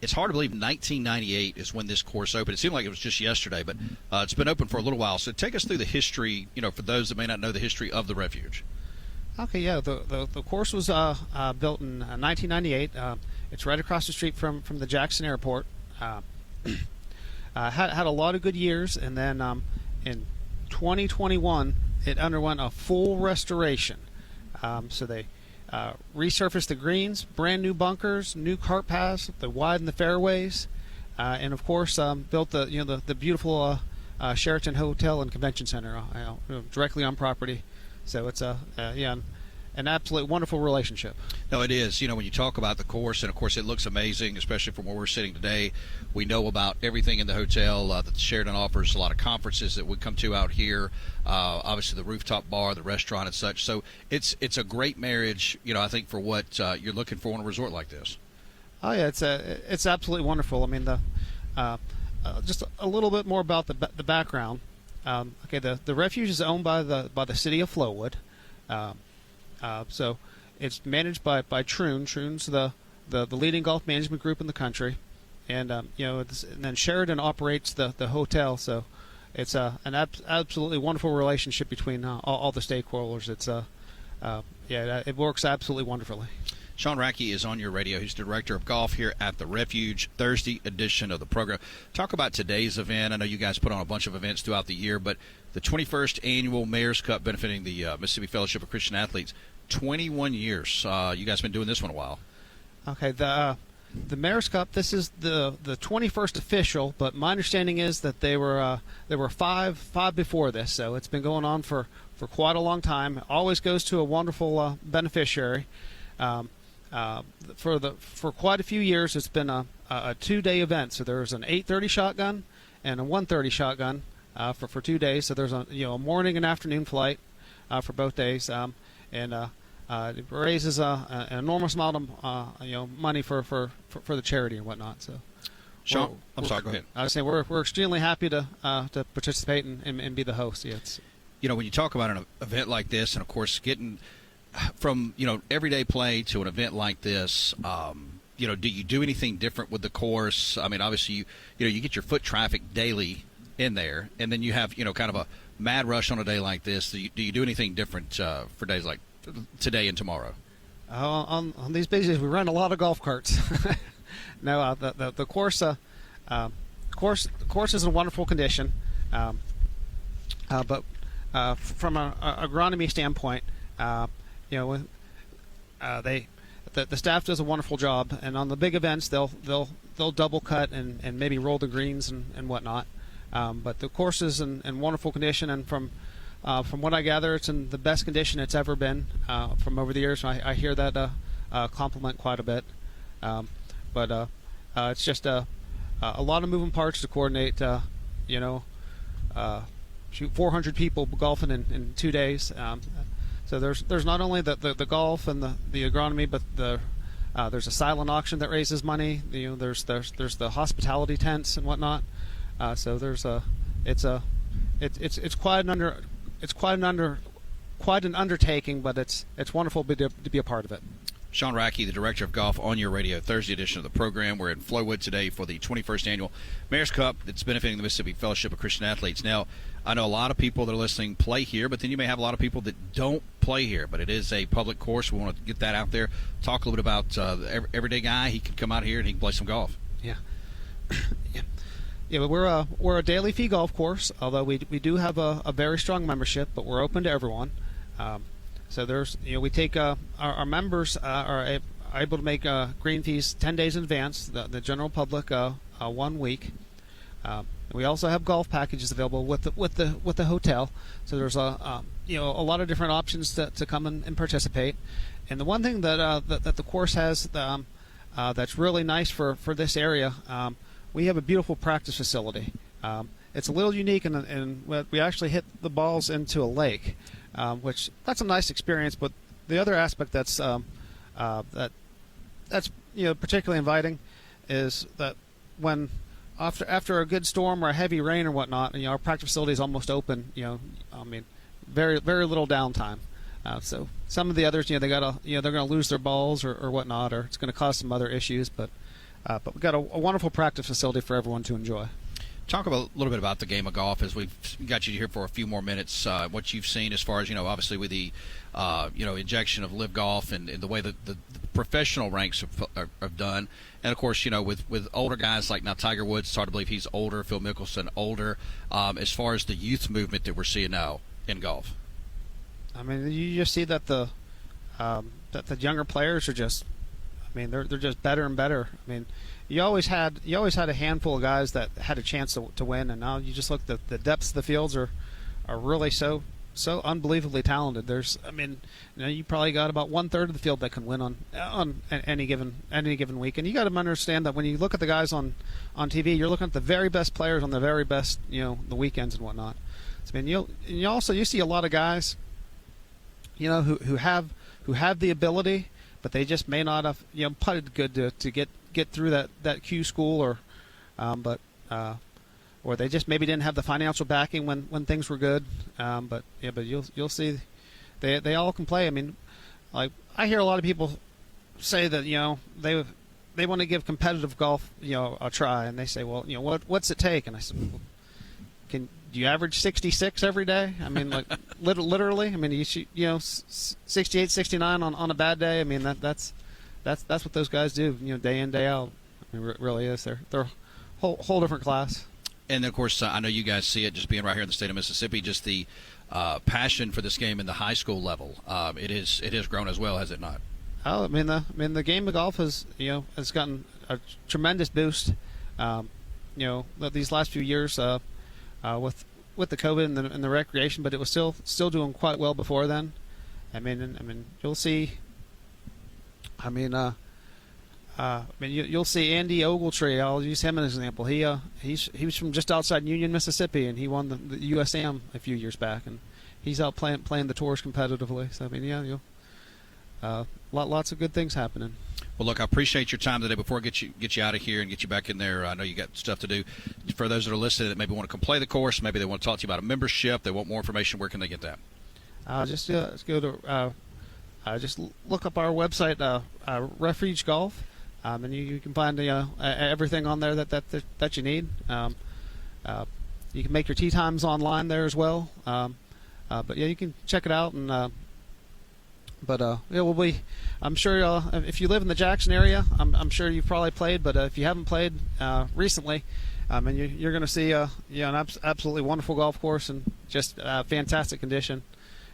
It's hard to believe 1998 is when this course opened. It seemed like it was just yesterday, but it's been open for a little while. So take us through the history, for those that may not know the history of the Refuge. Okay, yeah, the course was built in 1998. It's right across the street from the Jackson Airport. Had a lot of good years, and then in 2021 it underwent a full restoration. So they resurfaced the greens, brand new bunkers, new cart paths, they widened the fairways, and of course built the beautiful Sheraton Hotel and Convention Center directly on property. So it's an absolute wonderful relationship. No, it is. When you talk about the course, and of course it looks amazing, especially from where we're sitting today. We know about everything in the hotel that Sheraton offers, a lot of conferences that we come to out here, obviously the rooftop bar, the restaurant and such. So it's a great marriage, I think, for what you're looking for in a resort like this. Oh, yeah, it's absolutely wonderful. I mean, just a little bit more about the background. Okay, the Refuge is owned by the city of Flowood. So it's managed by Troon. Troon's the leading golf management group in the country, and and then Sheraton operates the hotel. So it's an absolutely wonderful relationship between all the stakeholders. It works absolutely wonderfully. Sean Rackey is on your radio. He's director of golf here at the Refuge, Thursday edition of the program. Talk about today's event. I know you guys put on a bunch of events throughout the year, but the 21st annual Mayors Cup benefiting the Mississippi Fellowship of Christian Athletes. 21 years. You guys been doing this one a while. Okay, the Mayors Cup. This is the 21st official, but my understanding is that there were five before this, so it's been going on for quite a long time. It always goes to a wonderful beneficiary. For quite a few years, it's been a 2-day event. So there's an 8:30 shotgun and a 1:30 shotgun for 2 days. So there's a morning and afternoon flight for both days. It raises an enormous amount of money for the charity and whatnot. So, Sean, I'm sorry. Go ahead. I was saying we're extremely happy to participate and be the host. Yeah, it's, when you talk about an event like this, and of course getting from everyday play to an event like this, do you do anything different with the course? I mean, obviously you get your foot traffic daily in there, and then you have kind of a mad rush on a day like this. Do you do anything different for days like today and tomorrow? On these busy days, we run a lot of golf carts. No, the course is in wonderful condition, but from an agronomy standpoint, the staff does a wonderful job, and on the big events they'll double cut and maybe roll the greens and whatnot. But the course is in wonderful condition, and from what I gather, it's in the best condition it's ever been from over the years. I hear that compliment quite a bit, but it's just a lot of moving parts to coordinate. Shoot 400 people golfing in 2 days. So there's not only the golf and the agronomy, but there's a silent auction that raises money. There's the hospitality tents and whatnot. So it's quite an undertaking, but it's wonderful to be a part of it. Sean Rackey, the Director of Golf on Your Radio, Thursday edition of the program. We're in Flowood today for the 21st Annual Mayors Cup that's benefiting the Mississippi Fellowship of Christian Athletes. Now, I know a lot of people that are listening play here, but then you may have a lot of people that don't play here. But it is a public course. We want to get that out there. Talk a little bit about the everyday guy. He can come out here and he can play some golf. Yeah. Yeah, but we're a daily fee golf course, although we do have a very strong membership, but we're open to everyone. So there's we take our members are able to make green fees 10 days in advance. The general public 1 week. We also have golf packages available with the hotel. So there's a lot of different options to come and participate. And the one thing that the course has that's really nice for this area, we have a beautiful practice facility. It's a little unique, and we actually hit the balls into a lake, which that's a nice experience. But the other aspect that's particularly inviting is that when after a good storm or a heavy rain or whatnot, our practice facility is almost open. Very very little downtime. So some of the others, they're going to lose their balls or whatnot, or it's going to cause some other issues. But we've got a wonderful practice facility for everyone to enjoy. Talk a little bit about the game of golf as we've got you here for a few more minutes. What you've seen as far as obviously with the injection of live golf and the way that the professional ranks have done, and of course with older guys like now Tiger Woods, it's hard to believe he's older, Phil Mickelson older. As far as the youth movement that we're seeing now in golf, I mean, you just see that the younger players are just, they're just better and better. You always had a handful of guys that had a chance to win, and now you just look at the depths of the fields are really so unbelievably talented. There's, you probably got about 1/3 of the field that can win on any given week, and you got to understand that when you look at the guys on TV, you're looking at the very best players on the very best the weekends and whatnot. So, you see a lot of guys, who have the ability, but they just may not have putted good to get through that Q school, or they just maybe didn't have the financial backing when things were good. But you'll see they all can play. Like I hear a lot of people say that they want to give competitive golf a try, and they say, well, what's it take? And I said, well, do you average 66 every day? Like literally. You shoot 68, 69 on a bad day. That's what those guys do, day in, day out. It really is. They're a whole different class. And of course, I know you guys see it just being right here in the state of Mississippi. Just the passion for this game in the high school level. It has grown as well, has it not? Oh, the game of golf has gotten a tremendous boost. These last few years with the COVID and the recreation, but it was still doing quite well before then. You'll see. You'll see Andy Ogletree. I'll use him as an example. He was from just outside Union, Mississippi, and he won the USAM a few years back, and he's out playing the tours competitively. So lots of good things happening. Well, look, I appreciate your time today. Before I get you out of here and get you back in there, I know you got stuff to do. For those that are listening that maybe want to come play the course, maybe they want to talk to you about a membership, they want more information, where can they get that? Just go to just look up our website, Refuge Golf. and you can find everything on there that you need. You can make your tee times online there as well. But yeah, you can check it out. And it will be. I'm sure if you live in the Jackson area, I'm sure you've probably played. But if you haven't played recently, and you're going to see an absolutely wonderful golf course and just fantastic condition.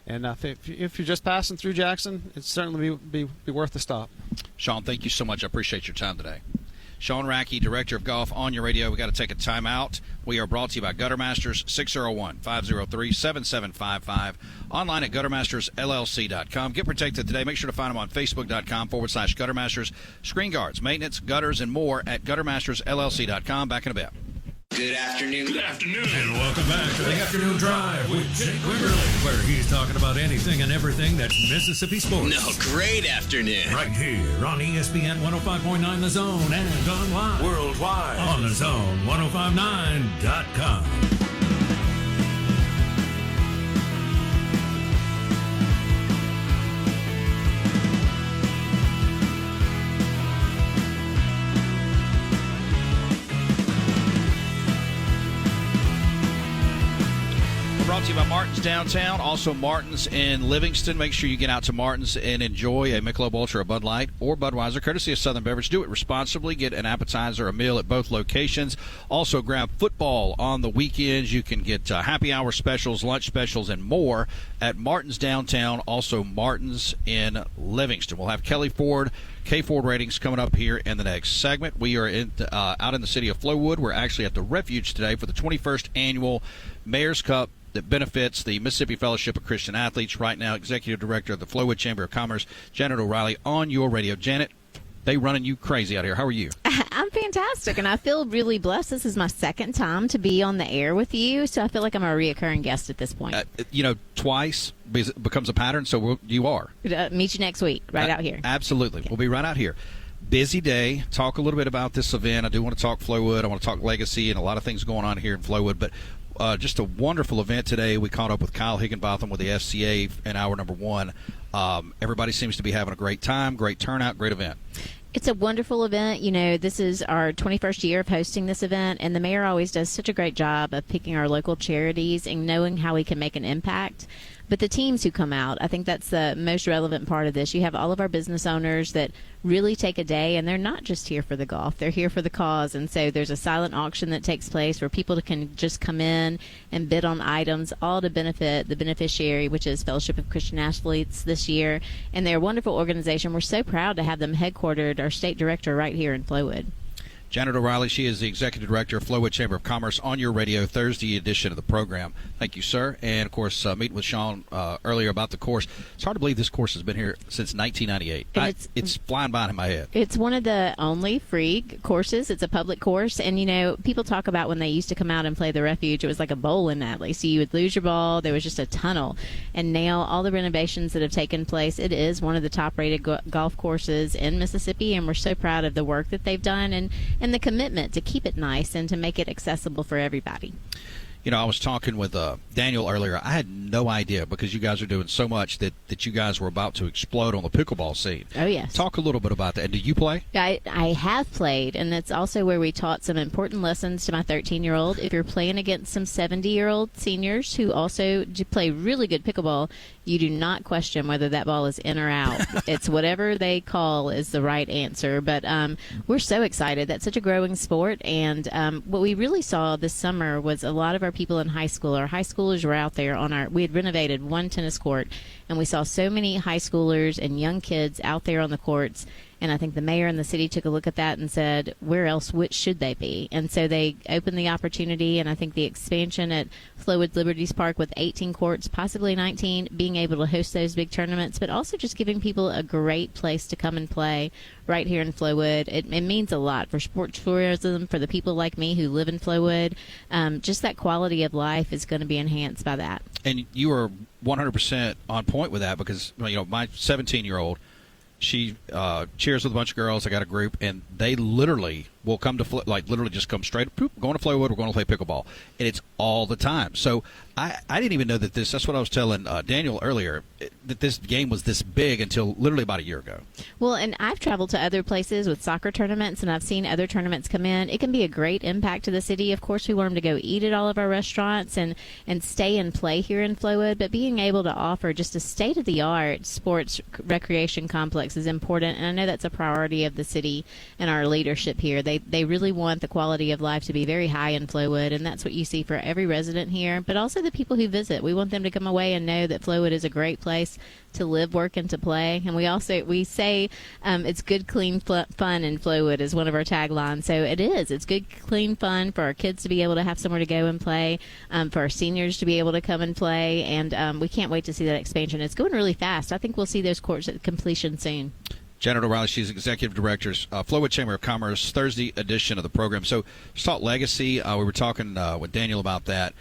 And if you're just passing through Jackson, it's certainly be worth the stop. Sean, thank you so much. I appreciate your time today. Sean Rackey, Director of Golf on your radio. We got to take a timeout. We are brought to you by Gutter Masters, 601-503-7755. Online at guttermastersllc.com. Get protected today. Make sure to find them on facebook.com/Gutter Masters. Screen guards, maintenance, gutters, and more at guttermastersllc.com. Back in a bit. Good afternoon. Good afternoon. And welcome back to the Afternoon Drive with Jake Wimberly, where he's talking about anything and everything that's Mississippi sports. No, great afternoon. Right here on ESPN 105.9 The Zone and online worldwide on thezone1059.com. Brought to you by Martin's Downtown, also Martin's in Livingston. Make sure you get out to Martin's and enjoy a Michelob Ultra, a Bud Light, or Budweiser, courtesy of Southern Beverage. Do it responsibly. Get an appetizer, a meal at both locations. Also grab football on the weekends. You can get happy hour specials, lunch specials, and more at Martin's Downtown, also Martin's in Livingston. We'll have Kelly Ford, K-Ford ratings coming up here in the next segment. We are out in the city of Flowood. We're actually at the Refuge today for the 21st Annual Mayors Cup that benefits the Mississippi Fellowship of Christian Athletes. Right now, Executive Director of the Flowood Chamber of Commerce, Janet O'Reilly, on your radio. Janet, they running you crazy out here. How are you? I'm fantastic, and I feel really blessed. This is my second time to be on the air with you, so I feel like I'm a reoccurring guest at this point. Twice becomes a pattern, so you are. Meet you next week, right out here. Absolutely. Okay. We'll be right out here. Busy day. Talk a little bit about this event. I do want to talk Flowood. I want to talk legacy and a lot of things going on here in Flowood, but just a wonderful event today. We caught up with Kyle Higginbotham with the FCA in hour number one. Everybody seems to be having a great time, great turnout, great event. It's a wonderful event. This is our 21st year of hosting this event, and the mayor always does such a great job of picking our local charities and knowing how we can make an impact. But the teams who come out, I think that's the most relevant part of this. You have all of our business owners that really take a day, and they're not just here for the golf. They're here for the cause. And so there's a silent auction that takes place where people can just come in and bid on items, all to benefit the beneficiary, which is Fellowship of Christian Athletes this year. And they're a wonderful organization. We're so proud to have them headquartered, our state director, right here in Flowood. Janet O'Reilly, she is the Executive Director of Flowood Chamber of Commerce, on your radio, Thursday edition of the program. Thank you, sir. And, of course, meeting with Sean earlier about the course. It's hard to believe this course has been here since 1998. It's flying by in my head. It's one of the only free courses. It's a public course. And, people talk about when they used to come out and play the Refuge, it was like a bowl in Natalie. So you would lose your ball. There was just a tunnel. And now all the renovations that have taken place, it is one of the top-rated golf courses in Mississippi. And we're so proud of the work that they've done and the commitment to keep it nice and to make it accessible for everybody. I was talking with Daniel earlier. I had no idea, because you guys are doing so much, that you guys were about to explode on the pickleball scene. Oh, yes. Talk a little bit about that. Did you play? I have played, and that's also where we taught some important lessons to my 13-year-old. If you're playing against some 70-year-old seniors who also play really good pickleball, you do not question whether that ball is in or out. It's whatever they call is the right answer. But we're so excited. That's such a growing sport. And what we really saw this summer was a lot of our people in high school. Our high schoolers were out there we had renovated one tennis court, and we saw so many high schoolers and young kids out there on the courts. And I think the mayor and the city took a look at that and said, where else should they be? And so they opened the opportunity, and I think the expansion at Flowood Liberties Park with 18 courts, possibly 19, being able to host those big tournaments, but also just giving people a great place to come and play right here in Flowood. It means a lot for sports tourism, for the people like me who live in Flowood. Just that quality of life is going to be enhanced by that. And you are 100% on point with that, because my 17-year-old, she cheers with a bunch of girls. I got a group, and they literally will come to literally just come straight, poop, going to Flowood, we're going to play pickleball. And it's all the time. So I didn't even know that that's what I was telling Daniel earlier, that this game was this big until literally about a year ago. Well, and I've traveled to other places with soccer tournaments, and I've seen other tournaments come in. It can be a great impact to the city. Of course, we want them to go eat at all of our restaurants and stay and play here in Flowood, but being able to offer just a state-of-the-art sports recreation complex is important, and I know that's a priority of the city and our leadership here. They really want the quality of life to be very high in Flowood, and that's what you see for every resident here, but also the people who visit. We want them to come away and know that Flowood is a great place to live, work, and to play. And we say it's good, clean fun in Flowood is one of our taglines. So it is. It's good, clean fun for our kids to be able to have somewhere to go and play, for our seniors to be able to come and play, and we can't wait to see that expansion. It's going really fast. I think we'll see those courts at completion soon. Janet O'Reilly, she's Executive Director, Flowood Chamber of Commerce, Thursday edition of the program. So, let's talk legacy. We were talking with Daniel about that.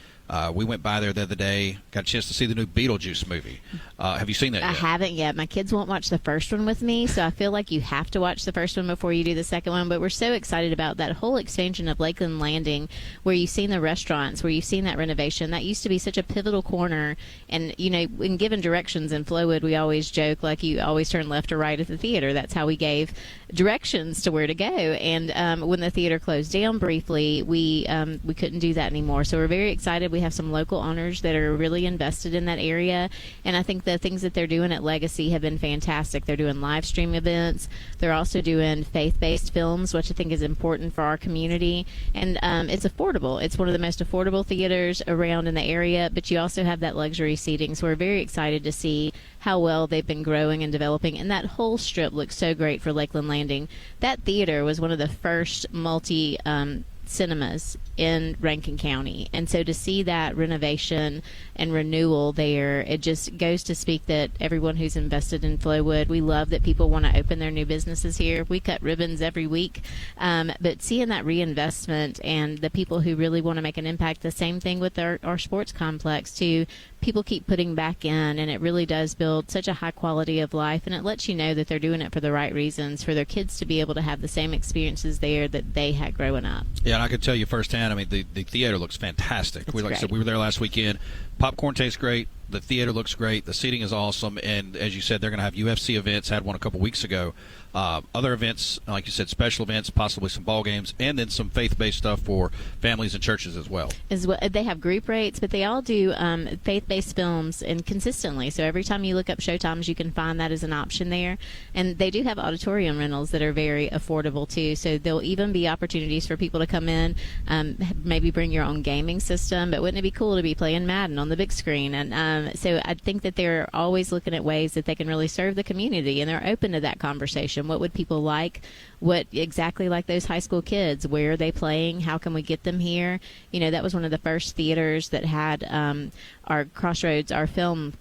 We went by there the other day, got a chance to see the new Beetlejuice movie. Have you seen that yet? I haven't yet. My kids won't watch the first one with me, so I feel like you have to watch the first one before you do the second one. But we're so excited about that whole expansion of Lakeland Landing, where you've seen the restaurants, where you've seen that renovation. That used to be such a pivotal corner. And, you know, when given directions in Flowood, we always joke, like, you always turn left or right at the theater. That's how we gave directions to where to go. And when the theater closed down briefly, we couldn't do that anymore. So we're very excited. We have some local owners that are really invested in that area, and I think the things that they're doing at Legacy have been fantastic. They're doing live stream events. They're also doing faith-based films, which I think is important for our community, and it's affordable. It's one of the most affordable theaters around in the area, but you also have that luxury seating, so we're very excited to see how well they've been growing and developing, and that whole strip looks so great for Lakeland Landing. That theater was one of the first cinemas in Rankin County, and so to see that renovation and renewal there, it just goes to speak that everyone who's invested in Flowood, we love that people want to open their new businesses here. We cut ribbons every week, but seeing that reinvestment and the people who really want to make an impact, the same thing with our sports complex too. People keep putting back in, and it really does build such a high quality of life, and it lets you know that they're doing it for the right reasons, for their kids to be able to have the same experiences there that they had growing up. Yeah, and I can tell you firsthand, I mean, the theater looks fantastic. Like I said, we were there last weekend. Popcorn tastes great. The theater looks great. The seating is awesome. And as you said, they're going to have UFC events. Had one a couple weeks ago. Other events, like you said, special events, possibly some ball games, and then some faith-based stuff for families and churches as well. They have group rates, but they all do faith-based films and consistently. So every time you look up showtimes, you can find that as an option there. And they do have auditorium rentals that are very affordable too. So there'll even be opportunities for people to come in, maybe bring your own gaming system. But wouldn't it be cool to be playing Madden on the big screen? And so I think that they're always looking at ways that they can really serve the community, and they're open to that conversation. What would people like? What exactly like those high school kids? Where are they playing? How can we get them here? You know, that was one of the first theaters that had our Crossroads, our film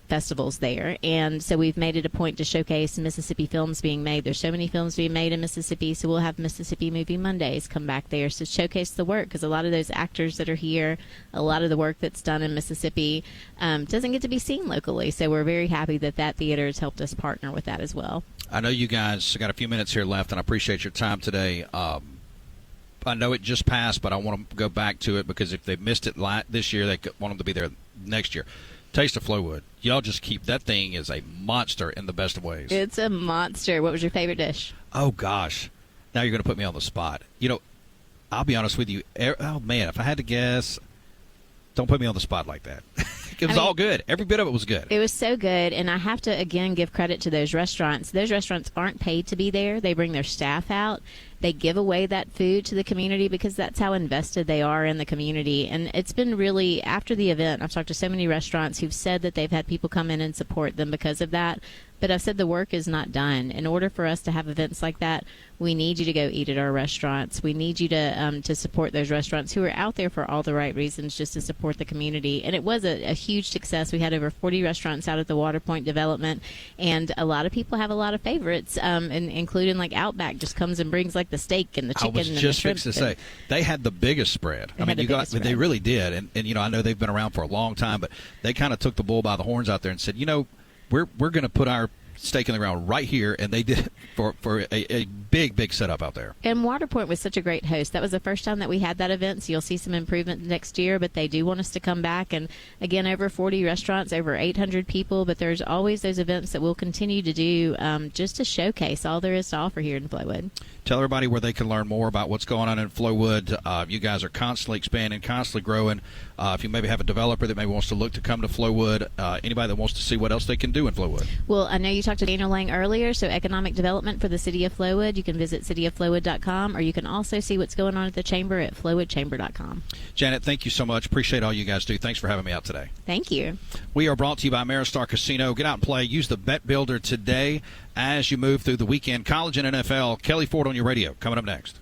festivals there. And so we've made it a point to showcase Mississippi films being made. There's so many films being made in Mississippi, so we'll have Mississippi Movie Mondays come back there to showcase the work, because a lot of those actors that are here, a lot of the work that's done in Mississippi doesn't get to be seen locally. So we're very happy that that theater has helped us partner with that as well. I know you guys got a few minutes here left, and I appreciate your time today. I know it just passed, but I want to go back to it, because if they missed it this year, they want them to be there next year. Taste of Flowood. Y'all just keep that thing is a monster in the best of ways. It's a monster. What was your favorite dish? Oh, gosh. Now you're going to put me on the spot. You know, I'll be honest with you. Oh, man, if I had to guess, don't put me on the spot like that. It was all good. Every bit of it was good. It was so good, and I have to, again, give credit to those restaurants. Those restaurants aren't paid to be there. They bring their staff out. They give away that food to the community because that's how invested they are in the community. And it's been really, after the event, I've talked to so many restaurants who've said that they've had people come in and support them because of that. But I've said the work is not done. In order for us to have events like that, we need you to go eat at our restaurants. We need you to support those restaurants who are out there for all the right reasons, just to support the community. And it was a huge success. We had over 40 restaurants out at the Waterpoint development, and a lot of people have a lot of favorites, including like Outback just comes and brings like the steak and the chicken. I was just fixing to say they had the biggest spread. I mean, they really did. And you know, I know they've been around for a long time, but they kind of took the bull by the horns out there and said, you know, we're going to put our stake in the ground right here, and they did for a big setup out there. And Waterpoint was such a great host. That was the first time that we had that event, so you'll see some improvement next year, but they do want us to come back. And, again, over 40 restaurants, over 800 people, but there's always those events that we'll continue to do just to showcase all there is to offer here in Flowood. Tell everybody where they can learn more about what's going on in Flowood. You guys are constantly expanding, constantly growing. If you maybe have a developer that maybe wants to look to come to Flowood, anybody that wants to see what else they can do in Flowood. Well, I know you talked to Daniel Lang earlier, so economic development for the City of Flowood. You can visit cityofflowood.com, or you can also see what's going on at the Chamber at flowoodchamber.com. Janet, thank you so much. Appreciate all you guys do. Thanks for having me out today. Thank you. We are brought to you by Maristar Casino. Get out and play. Use the Bet Builder today as you move through the weekend. College and NFL. Kelly Ford on your radio. Coming up next.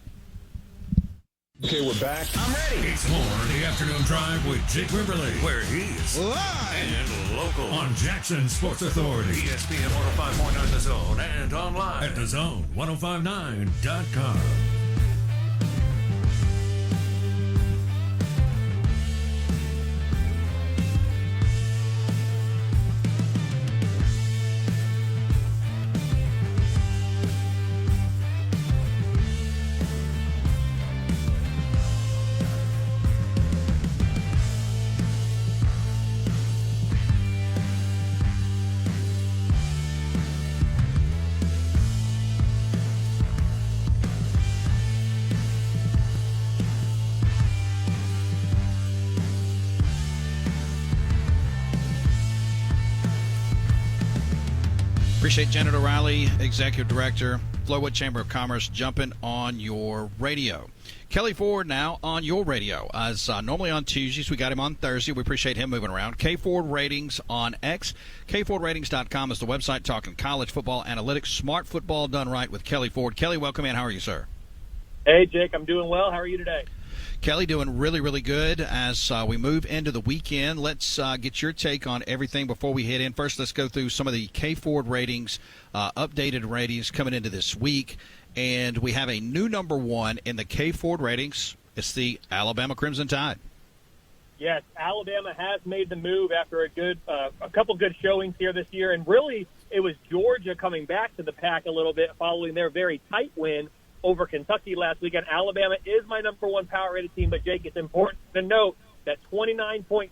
Okay, we're back. I'm ready. It's more of the afternoon drive with Jake Wimberly, where he's live and local on Jackson Sports Authority, ESPN 105.9 The Zone, and online at thezone1059.com. Appreciate Janet O'Reilly, Executive Director, Flowood Chamber of Commerce, jumping on your radio. Kelly Ford now on your radio. As normally on Tuesdays, we got him on Thursday. We appreciate him moving around. K Ford Ratings on X. KFordRatings.com is the website talking college football analytics. Smart football done right with Kelly Ford. Kelly, welcome in. How are you, sir? Hey, Jake. I'm doing well. How are you today? Kelly, doing really, really good as we move into the weekend. Let's get your take on everything before we head in. First, let's go through some of the K Ford ratings, updated ratings coming into this week. And we have a new number one in the K Ford ratings. It's the Alabama Crimson Tide. Yes, Alabama has made the move after a couple good showings here this year. And really, it was Georgia coming back to the pack a little bit following their very tight win over Kentucky last weekend. Alabama is my number one power-rated team, but, Jake, it's important to note that 29.6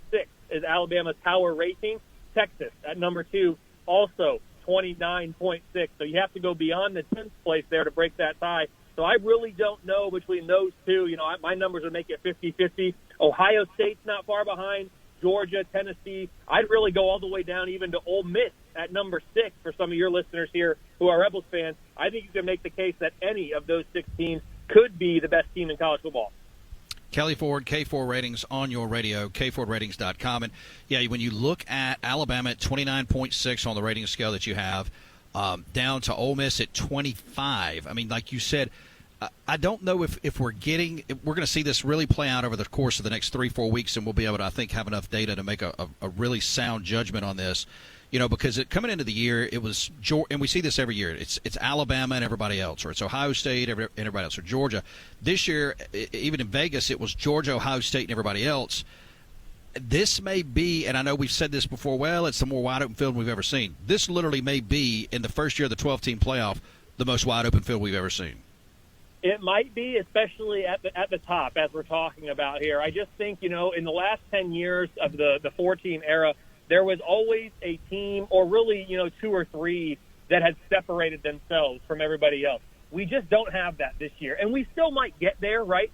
is Alabama's power rating. Texas at number 2, also 29.6. So you have to go beyond the 10th place there to break that tie. So I really don't know between those two. You know, my numbers would make it 50-50. Ohio State's not far behind. Georgia, Tennessee. I'd really go all the way down even to Ole Miss at number 6 for some of your listeners here who are Rebels fans. I think you can make the case that any of those 6 teams could be the best team in college football. Kelly Ford, K4 Ratings on your radio, KFordRatings.com. And, yeah, when you look at Alabama at 29.6 on the rating scale that you have, down to Ole Miss at 25. I mean, like you said, I don't know if we're going to see this really play out over the course of the next 3-4 weeks, and we'll be able to, I think, have enough data to make a really sound judgment on this. You know, because coming into the year, it was and we see this every year. It's Alabama and everybody else, or it's Ohio State and everybody else, or Georgia. This year, even in Vegas, it was Georgia, Ohio State, and everybody else. This may be, and I know we've said this before, well, it's the more wide open field we've ever seen. This literally may be, in the first year of the 12-team playoff, the most wide open field we've ever seen. It might be, especially at the top, as we're talking about here. I just think, you know, in the last 10 years of the 4-team era, there was always a team, or really, you know, 2 or 3 that had separated themselves from everybody else. We just don't have that this year. And we still might get there, right,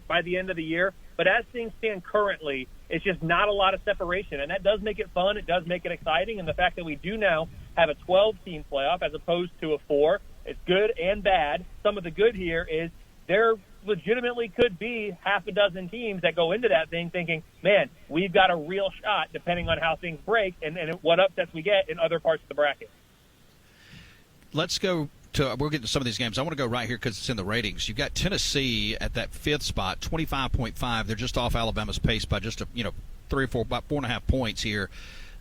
by the end of the year. But as things stand currently, it's just not a lot of separation. And that does make it fun. It does make it exciting. And the fact that we do now have a 12-team playoff as opposed to a 4, it's good and bad. Some of the good here is there legitimately could be half a dozen teams that go into that thing thinking, man, we've got a real shot depending on how things break and what upsets we get in other parts of the bracket. Let's go to – we'll get to some of these games. I want to go right here because it's in the ratings. You've got Tennessee at that 5th spot, 25.5. They're just off Alabama's pace by just, 3 or 4, about 4.5 points here.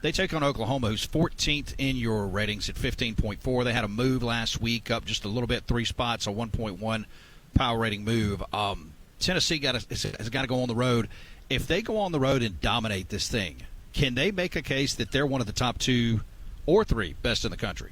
They take on Oklahoma, who's 14th in your ratings at 15.4. They had a move last week up just a little bit, 3 spots, a 1.1 power rating move. Tennessee has got to go on the road. If they go on the road and dominate this thing, can they make a case that they're one of the top 2 or 3 best in the country?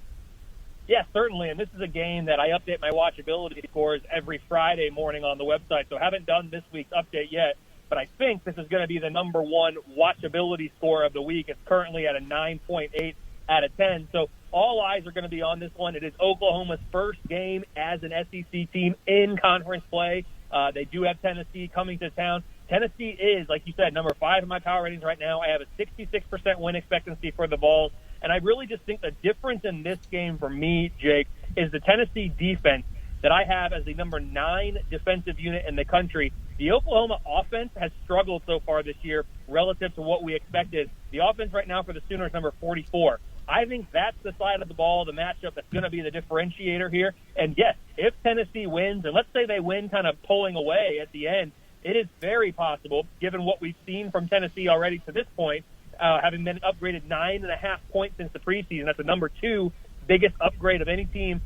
Yeah, certainly, and this is a game that I update my watchability scores every Friday morning on the website, so I haven't done this week's update yet, but I think this is going to be the number one watchability score of the week. It's currently at a 9.8 out of 10, so all eyes are going to be on this one. It is Oklahoma's first game as an SEC team in conference play. They do have Tennessee coming to town. Tennessee is, like you said, number 5 in my power ratings right now. I have a 66% win expectancy for the Vols. And I really just think the difference in this game for me, Jake, is the Tennessee defense that I have as the number 9 defensive unit in the country. The Oklahoma offense has struggled so far this year relative to what we expected. The offense right now for the Sooners, number 44. I think that's the side of the ball, the matchup that's going to be the differentiator here. And yes, if Tennessee wins, and let's say they win kind of pulling away at the end, it is very possible, given what we've seen from Tennessee already to this point, having been upgraded 9.5 points since the preseason. That's the number 2 biggest upgrade of any team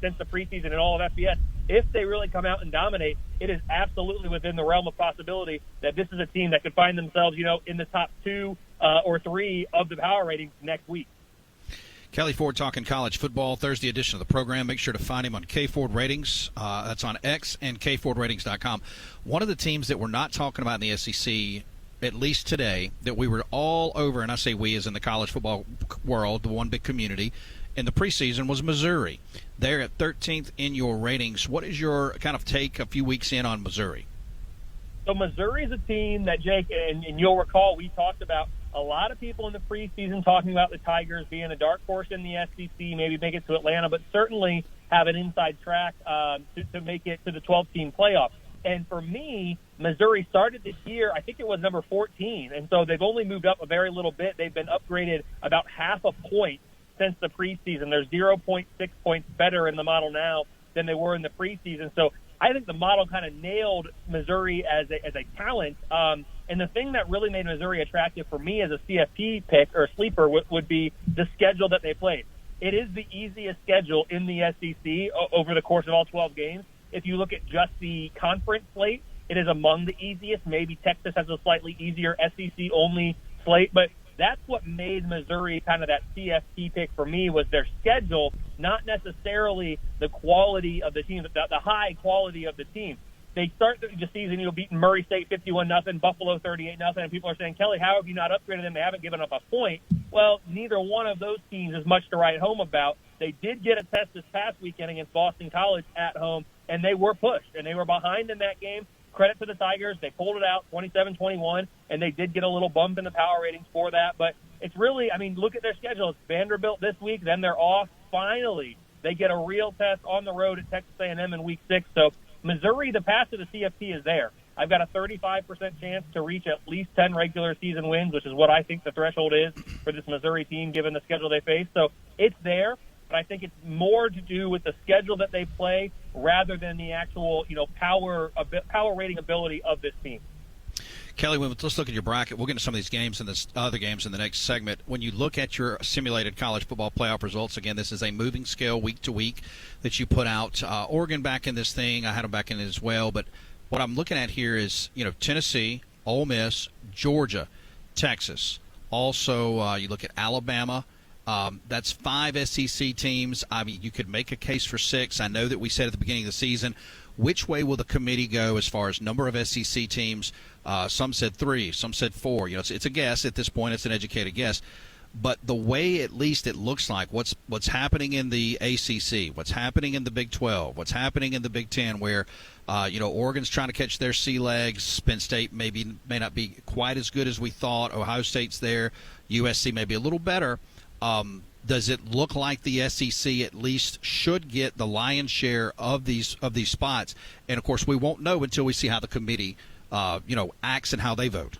since the preseason in all of FBS. If they really come out and dominate, it is absolutely within the realm of possibility that this is a team that could find themselves, in the top 2 or 3 of the power ratings next week. Kelly Ford talking college football, Thursday edition of the program. Make sure to find him on K Ford Ratings. That's on X and KFordRatings.com. One of the teams that we're not talking about in the SEC, at least today, that we were all over, and I say we as in the college football world, the one big community, in the preseason was Missouri. They're at 13th in your ratings. What is your kind of take a few weeks in on Missouri? So Missouri is a team that, Jake, and you'll recall we talked about a lot of people in the preseason talking about the Tigers being a dark horse in the SEC, maybe make it to Atlanta, but certainly have an inside track to make it to the 12-team playoff. And for me, Missouri started this year, I think it was number 14, and so they've only moved up a very little bit. They've been upgraded about half a point since the preseason. They're 0.6 points better in the model now than they were in the preseason. So I think the model kind of nailed Missouri as a talent. And the thing that really made Missouri attractive for me as a CFP pick or sleeper would be the schedule that they played. It is the easiest schedule in the SEC over the course of all 12 games. If you look at just the conference slate, it is among the easiest. Maybe Texas has a slightly easier SEC-only slate, but that's what made Missouri kind of that CFP pick for me was their schedule, not necessarily the quality of the team, the high quality of the team. They start the season, beating Murray State 51-0, Buffalo 38-0, and people are saying, Kelly, how have you not upgraded them? They haven't given up a point. Well, neither one of those teams is much to write home about. They did get a test this past weekend against Boston College at home, and they were pushed, and they were behind in that game. Credit to the Tigers. They pulled it out 27-21, and they did get a little bump in the power ratings for that. But it's really, look at their schedule. It's Vanderbilt this week, then they're off. Finally, they get a real test on the road at Texas A&M in Week 6. So Missouri, the path to the CFP is there. I've got a 35% chance to reach at least 10 regular season wins, which is what I think the threshold is for this Missouri team given the schedule they face. So it's there. But I think it's more to do with the schedule that they play rather than the actual, power rating ability of this team. Kelly, let's look at your bracket. We'll get into some of these games and the other games in the next segment. When you look at your simulated college football playoff results, again, this is a moving scale week to week that you put out. Oregon back in this thing. I had them back in it as well. But what I'm looking at here is, Tennessee, Ole Miss, Georgia, Texas. Also, you look at Alabama. That's 5 SEC teams. You could make a case for 6. I know that we said at the beginning of the season, which way will the committee go as far as number of SEC teams? Some said 3, some said 4. It's a guess at this point. It's an educated guess. But the way at least it looks like what's happening in the ACC, what's happening in the Big 12, what's happening in the Big 10, where Oregon's trying to catch their sea legs. Penn State may not be quite as good as we thought. Ohio State's there. USC may be a little better. Does it look like the SEC at least should get the lion's share of these spots? And of course, we won't know until we see how the committee, acts and how they vote.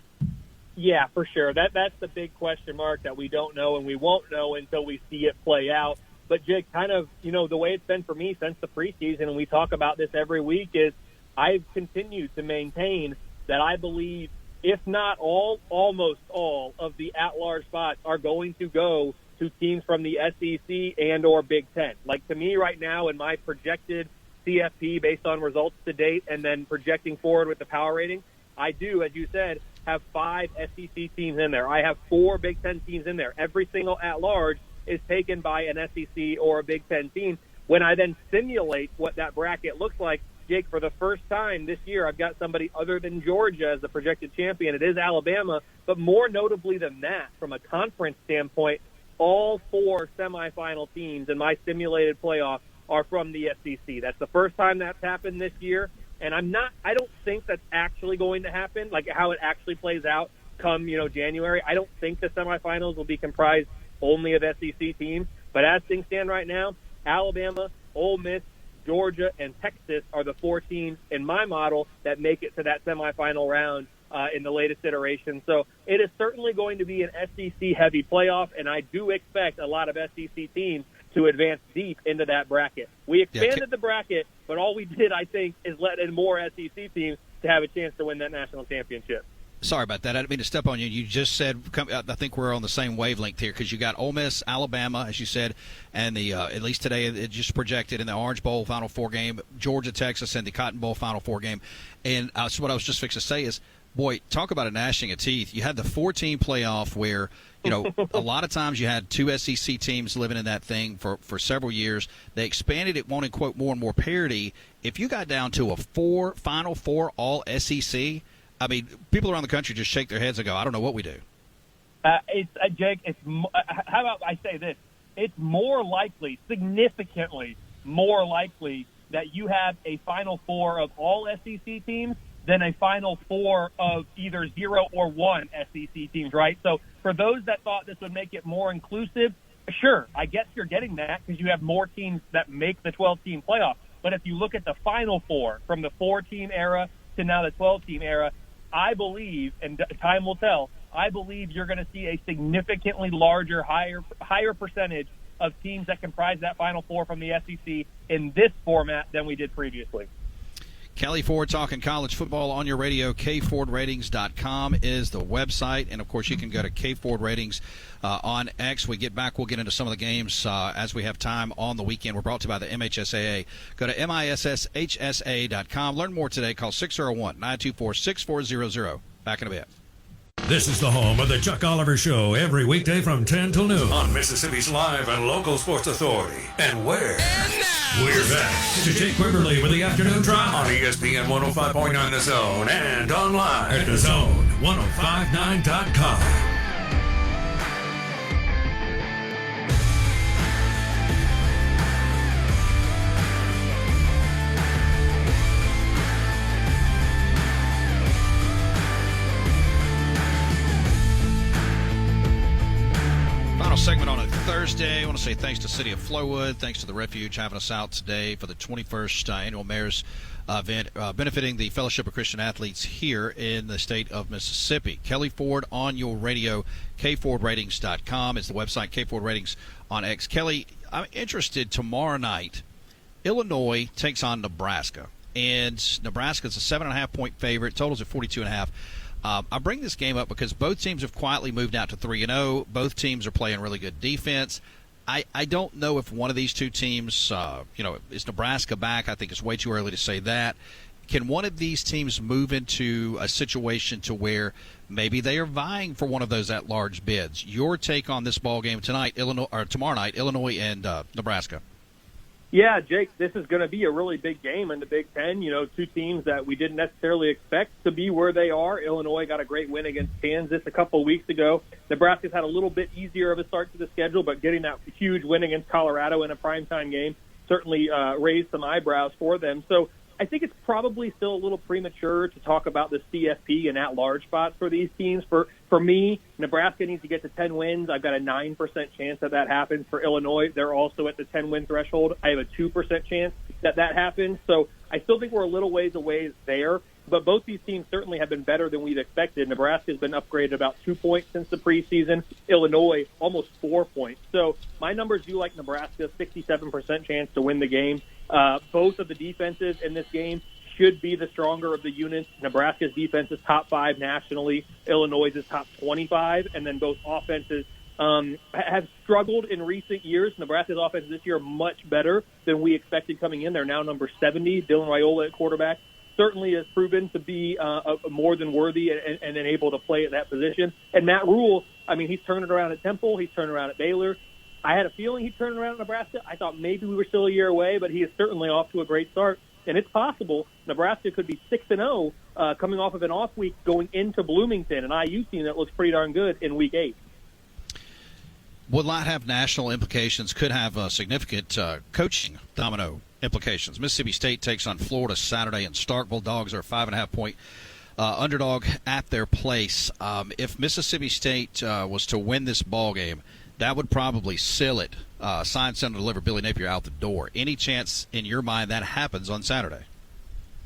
Yeah, for sure. That's the big question mark that we don't know, and we won't know until we see it play out. But Jake, kind of, the way it's been for me since the preseason, and we talk about this every week, is I've continued to maintain that I believe, if not all, almost all of the at-large spots are going to go to teams from the SEC and or Big Ten. Like, to me right now, in my projected CFP based on results to date and then projecting forward with the power rating, I do, as you said, have 5 SEC teams in there. I have 4 Big Ten teams in there. Every single at-large is taken by an SEC or a Big Ten team. When I then simulate what that bracket looks like, Jake, for the first time this year, I've got somebody other than Georgia as the projected champion. It is Alabama, but more notably than that, from a conference standpoint, all 4 semifinal teams in my simulated playoff are from the SEC. That's the first time that's happened this year, and I don't think that's actually going to happen, like how it actually plays out come, January. I don't think the semifinals will be comprised only of SEC teams, but as things stand right now, Alabama, Ole Miss, Georgia, and Texas are the 4 teams in my model that make it to that semifinal round in the latest iteration. So it is certainly going to be an SEC-heavy playoff, and I do expect a lot of SEC teams to advance deep into that bracket. We expanded the bracket, but all we did, I think, is let in more SEC teams to have a chance to win that national championship. Sorry about that. I didn't mean to step on you. You just said, I think we're on the same wavelength here, because you got Ole Miss, Alabama, as you said, and the at least today it just projected in the Orange Bowl Final Four game, Georgia, Texas, and the Cotton Bowl Final Four game. And so what I was just fixing to say is, boy, talk about a gnashing of teeth. You had the 4-team playoff where, a lot of times you had 2 SEC teams living in that thing for several years. They expanded it, wanting, quote, more and more parity. If you got down to a Final Four all SEC, I mean, people around the country just shake their heads and go, I don't know what we do. Jake, how about I say this? It's more likely, significantly more likely, that you have a Final Four of all SEC teams than a Final Four of either 0 or 1 SEC teams, right? So for those that thought this would make it more inclusive, sure, I guess you're getting that because you have more teams that make the 12-team playoff. But if you look at the Final Four from the 4-team era to now the 12-team era, I believe, and time will tell, I believe you're going to see a significantly larger, higher percentage of teams that comprise that Final Four from the SEC in this format than we did previously. Kelly Ford talking college football on your radio. KFordRatings.com is the website. And, of course, you can go to KFordRatings on X. We get back, we'll get into some of the games as we have time on the weekend. We're brought to you by the MHSAA. Go to MISSHSAA.com. Learn more today. Call 601-924-6400. Back in a bit. This is the home of the Chuck Oliver Show every weekday from 10 till noon on Mississippi's live and local sports authority. And where? We're back to Jake Quiverly with the afternoon drive on ESPN 105.9 The Zone and online at thezone1059.com. Segment on a Thursday. I want to say thanks to City of Flowood, thanks to the Refuge having us out today for the 21st annual Mayors event benefiting the Fellowship of Christian Athletes here in the state of Mississippi. Kelly Ford on your radio. KFordRatings.com is the website. KFord Ratings on X. Kelly, I'm interested. Tomorrow night, Illinois takes on Nebraska, and Nebraska's a 7.5-point favorite. Totals at 42.5. I bring this game up because both teams have quietly moved out to 3-0. Both teams are playing really good defense. I don't know if one of these two teams, is Nebraska back? I think it's way too early to say that. Can one of these teams move into a situation to where maybe they are vying for one of those at-large bids? Your take on this ball game tonight, tomorrow night, Illinois and Nebraska. Yeah, Jake, this is going to be a really big game in the Big Ten. Two teams that we didn't necessarily expect to be where they are. Illinois got a great win against Kansas a couple of weeks ago. Nebraska's had a little bit easier of a start to the schedule, but getting that huge win against Colorado in a primetime game certainly raised some eyebrows for them. So I think it's probably still a little premature to talk about the CFP and at-large spots for these teams. For me, Nebraska needs to get to 10 wins. I've got a 9% chance that happens. For Illinois, they're also at the 10-win threshold. I have a 2% chance that happens. So I still think we're a little ways away there. But both these teams certainly have been better than we've expected. Nebraska's been upgraded about 2 points since the preseason. Illinois, almost 4 points. So my numbers do like Nebraska, 67% chance to win the game. Both of the defenses in this game should be the stronger of the units. Nebraska's defense is top 5 nationally. Illinois is top 25. And then both offenses have struggled in recent years. Nebraska's offense this year much better than we expected coming in. They're now number 70. Dylan Raiola at quarterback certainly has proven to be more than worthy and able to play at that position. And Matt Rule, he's turning around at Temple. He's turning around at Baylor. I had a feeling he'd turn around in Nebraska. I thought maybe we were still a year away, but he is certainly off to a great start. And it's possible Nebraska could be 6-0 coming off of an off week going into Bloomington, an IU team that looks pretty darn good in Week 8. Will not have national implications, could have significant coaching domino implications. Mississippi State takes on Florida Saturday in Starkville. Dogs are a 5.5-point underdog at their place. If Mississippi State was to win this ball game, that would probably seal it. Sign, send, and deliver Billy Napier out the door. Any chance in your mind that happens on Saturday?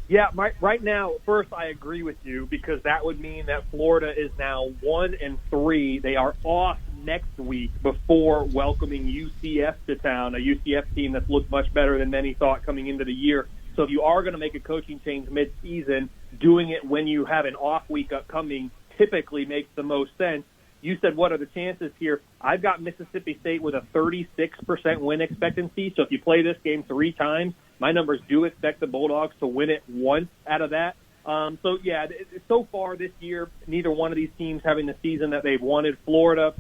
Yeah, right now, first I agree with you because that would mean that Florida is now 1-3. They are off next week before welcoming UCF to town, a UCF team that's looked much better than many thought coming into the year. So if you are going to make a coaching change mid-season, doing it when you have an off week upcoming typically makes the most sense. You said, what are the chances here? I've got Mississippi State with a 36% win expectancy. So if you play this game 3 times, my numbers do expect the Bulldogs to win it once out of that. So, yeah, so far this year, neither one of these teams having the season that they've wanted. Florida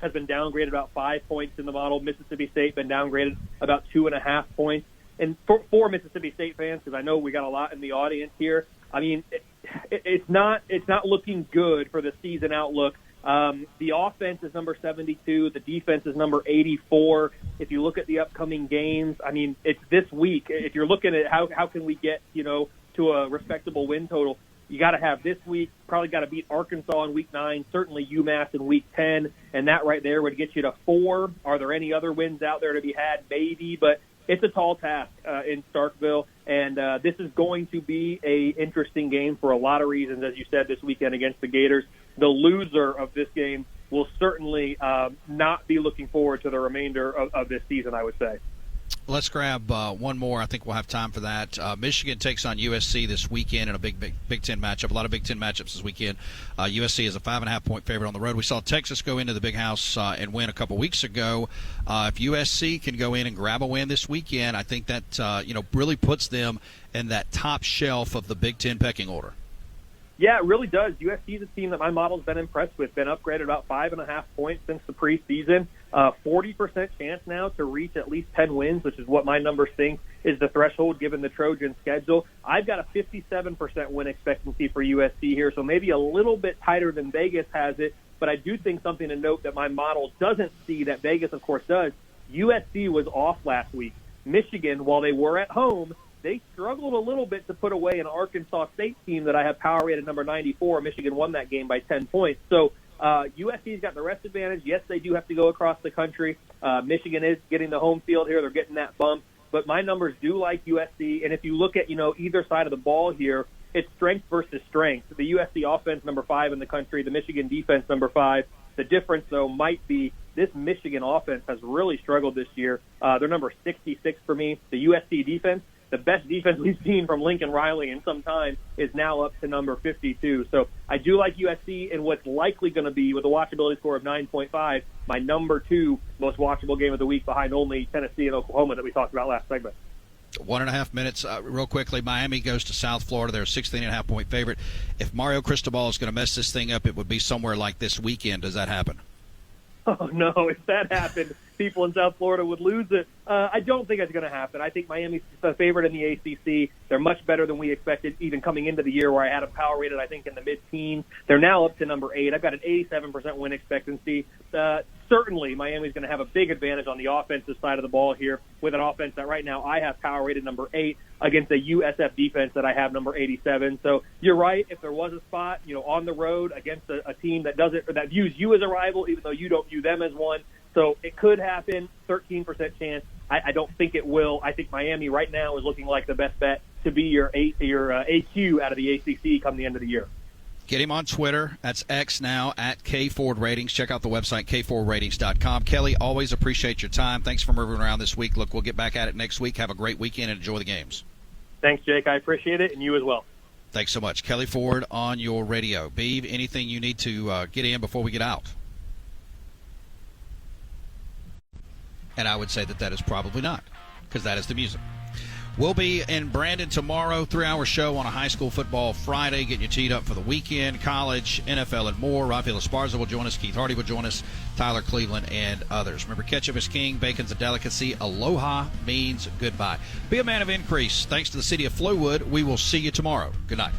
has been downgraded about 5 points in the model. Mississippi State been downgraded about 2.5 points. And for Mississippi State fans, because I know we got a lot in the audience here, I mean, it's not looking good for the season outlook. The offense is number 72. The defense is number 84. If you look at the upcoming games, I mean, it's this week. If you're looking at how can we get, to a respectable win total, you got to have this week, probably got to beat Arkansas in Week 9, certainly UMass in Week 10, and that right there would get you to 4. Are there any other wins out there to be had? Maybe, but it's a tall task in Starkville, and this is going to be a interesting game for a lot of reasons, as you said, this weekend against the Gators. The loser of this game will certainly not be looking forward to the remainder of this season, I would say. Let's grab one more. I think we'll have time for that. Michigan takes on USC this weekend in a big Big Ten matchup. A lot of Big Ten matchups this weekend. USC is a 5.5-point favorite on the road. We saw Texas go into the Big House and win a couple weeks ago. If USC can go in and grab a win this weekend, I think that really puts them in that top shelf of the Big Ten pecking order. Yeah, it really does. USC is a team that my model's been impressed with. Been upgraded about 5.5 points since the preseason. 40% chance now to reach at least 10 wins, which is what my numbers think is the threshold given the Trojan schedule. I've got a 57% win expectancy for USC here, so maybe a little bit tighter than Vegas has it. But I do think something to note that my model doesn't see that Vegas, of course, does. USC was off last week. Michigan, while they were at home, they struggled a little bit to put away an Arkansas State team that I have power rated number 94. Michigan won that game by 10 points. So USC's got the rest advantage. Yes, they do have to go across the country. Michigan is getting the home field here. They're getting that bump. But my numbers do like USC. And if you look at, either side of the ball here, it's strength versus strength. The USC offense, number 5 in the country. The Michigan defense, number 5. The difference, though, might be this Michigan offense has really struggled this year. They're number 66 for me. The USC defense, the best defense we've seen from Lincoln Riley in some time, is now up to number 52. So I do like USC in what's likely going to be, with a watchability score of 9.5, my number 2 most watchable game of the week behind only Tennessee and Oklahoma that we talked about last segment. 1.5 minutes. Real quickly, Miami goes to South Florida. They're a 16.5-point favorite. If Mario Cristobal is going to mess this thing up, it would be somewhere like this weekend. Does that happen? Oh, no, if that happened, people in South Florida would lose it. I don't think it's going to happen. I think Miami's the favorite in the ACC. They're much better than we expected, even coming into the year where I had them power rated, I think, in the mid-teens. They're now up to number 8. I've got an 87% win expectancy. Certainly, Miami's going to have a big advantage on the offensive side of the ball here with an offense that right now I have power rated number 8 against a USF defense that I have number 87. So you're right. If there was a spot, on the road against a team that that views you as a rival, even though you don't view them as one. So it could happen. 13% chance. I don't think it will. I think Miami right now is looking like the best bet to be your AQ out of the ACC come the end of the year. Get him on Twitter. That's X now, at KFord Ratings. Check out the website, kfordratings.com. Kelly, always appreciate your time. Thanks for moving around this week. Look, we'll get back at it next week. Have a great weekend and enjoy the games. Thanks, Jake. I appreciate it, and you as well. Thanks so much. Kelly Ford on your radio. Beeve, anything you need to get in before we get out? And I would say that is probably not, because that is the music. We'll be in Brandon tomorrow, 3-hour show on a high school football Friday, getting you teed up for the weekend, college, NFL, and more. Rafael Esparza will join us. Keith Hardy will join us. Tyler Cleveland and others. Remember, ketchup is king, bacon's a delicacy. Aloha means goodbye. Be a man of increase. Thanks to the city of Flowood. We will see you tomorrow. Good night.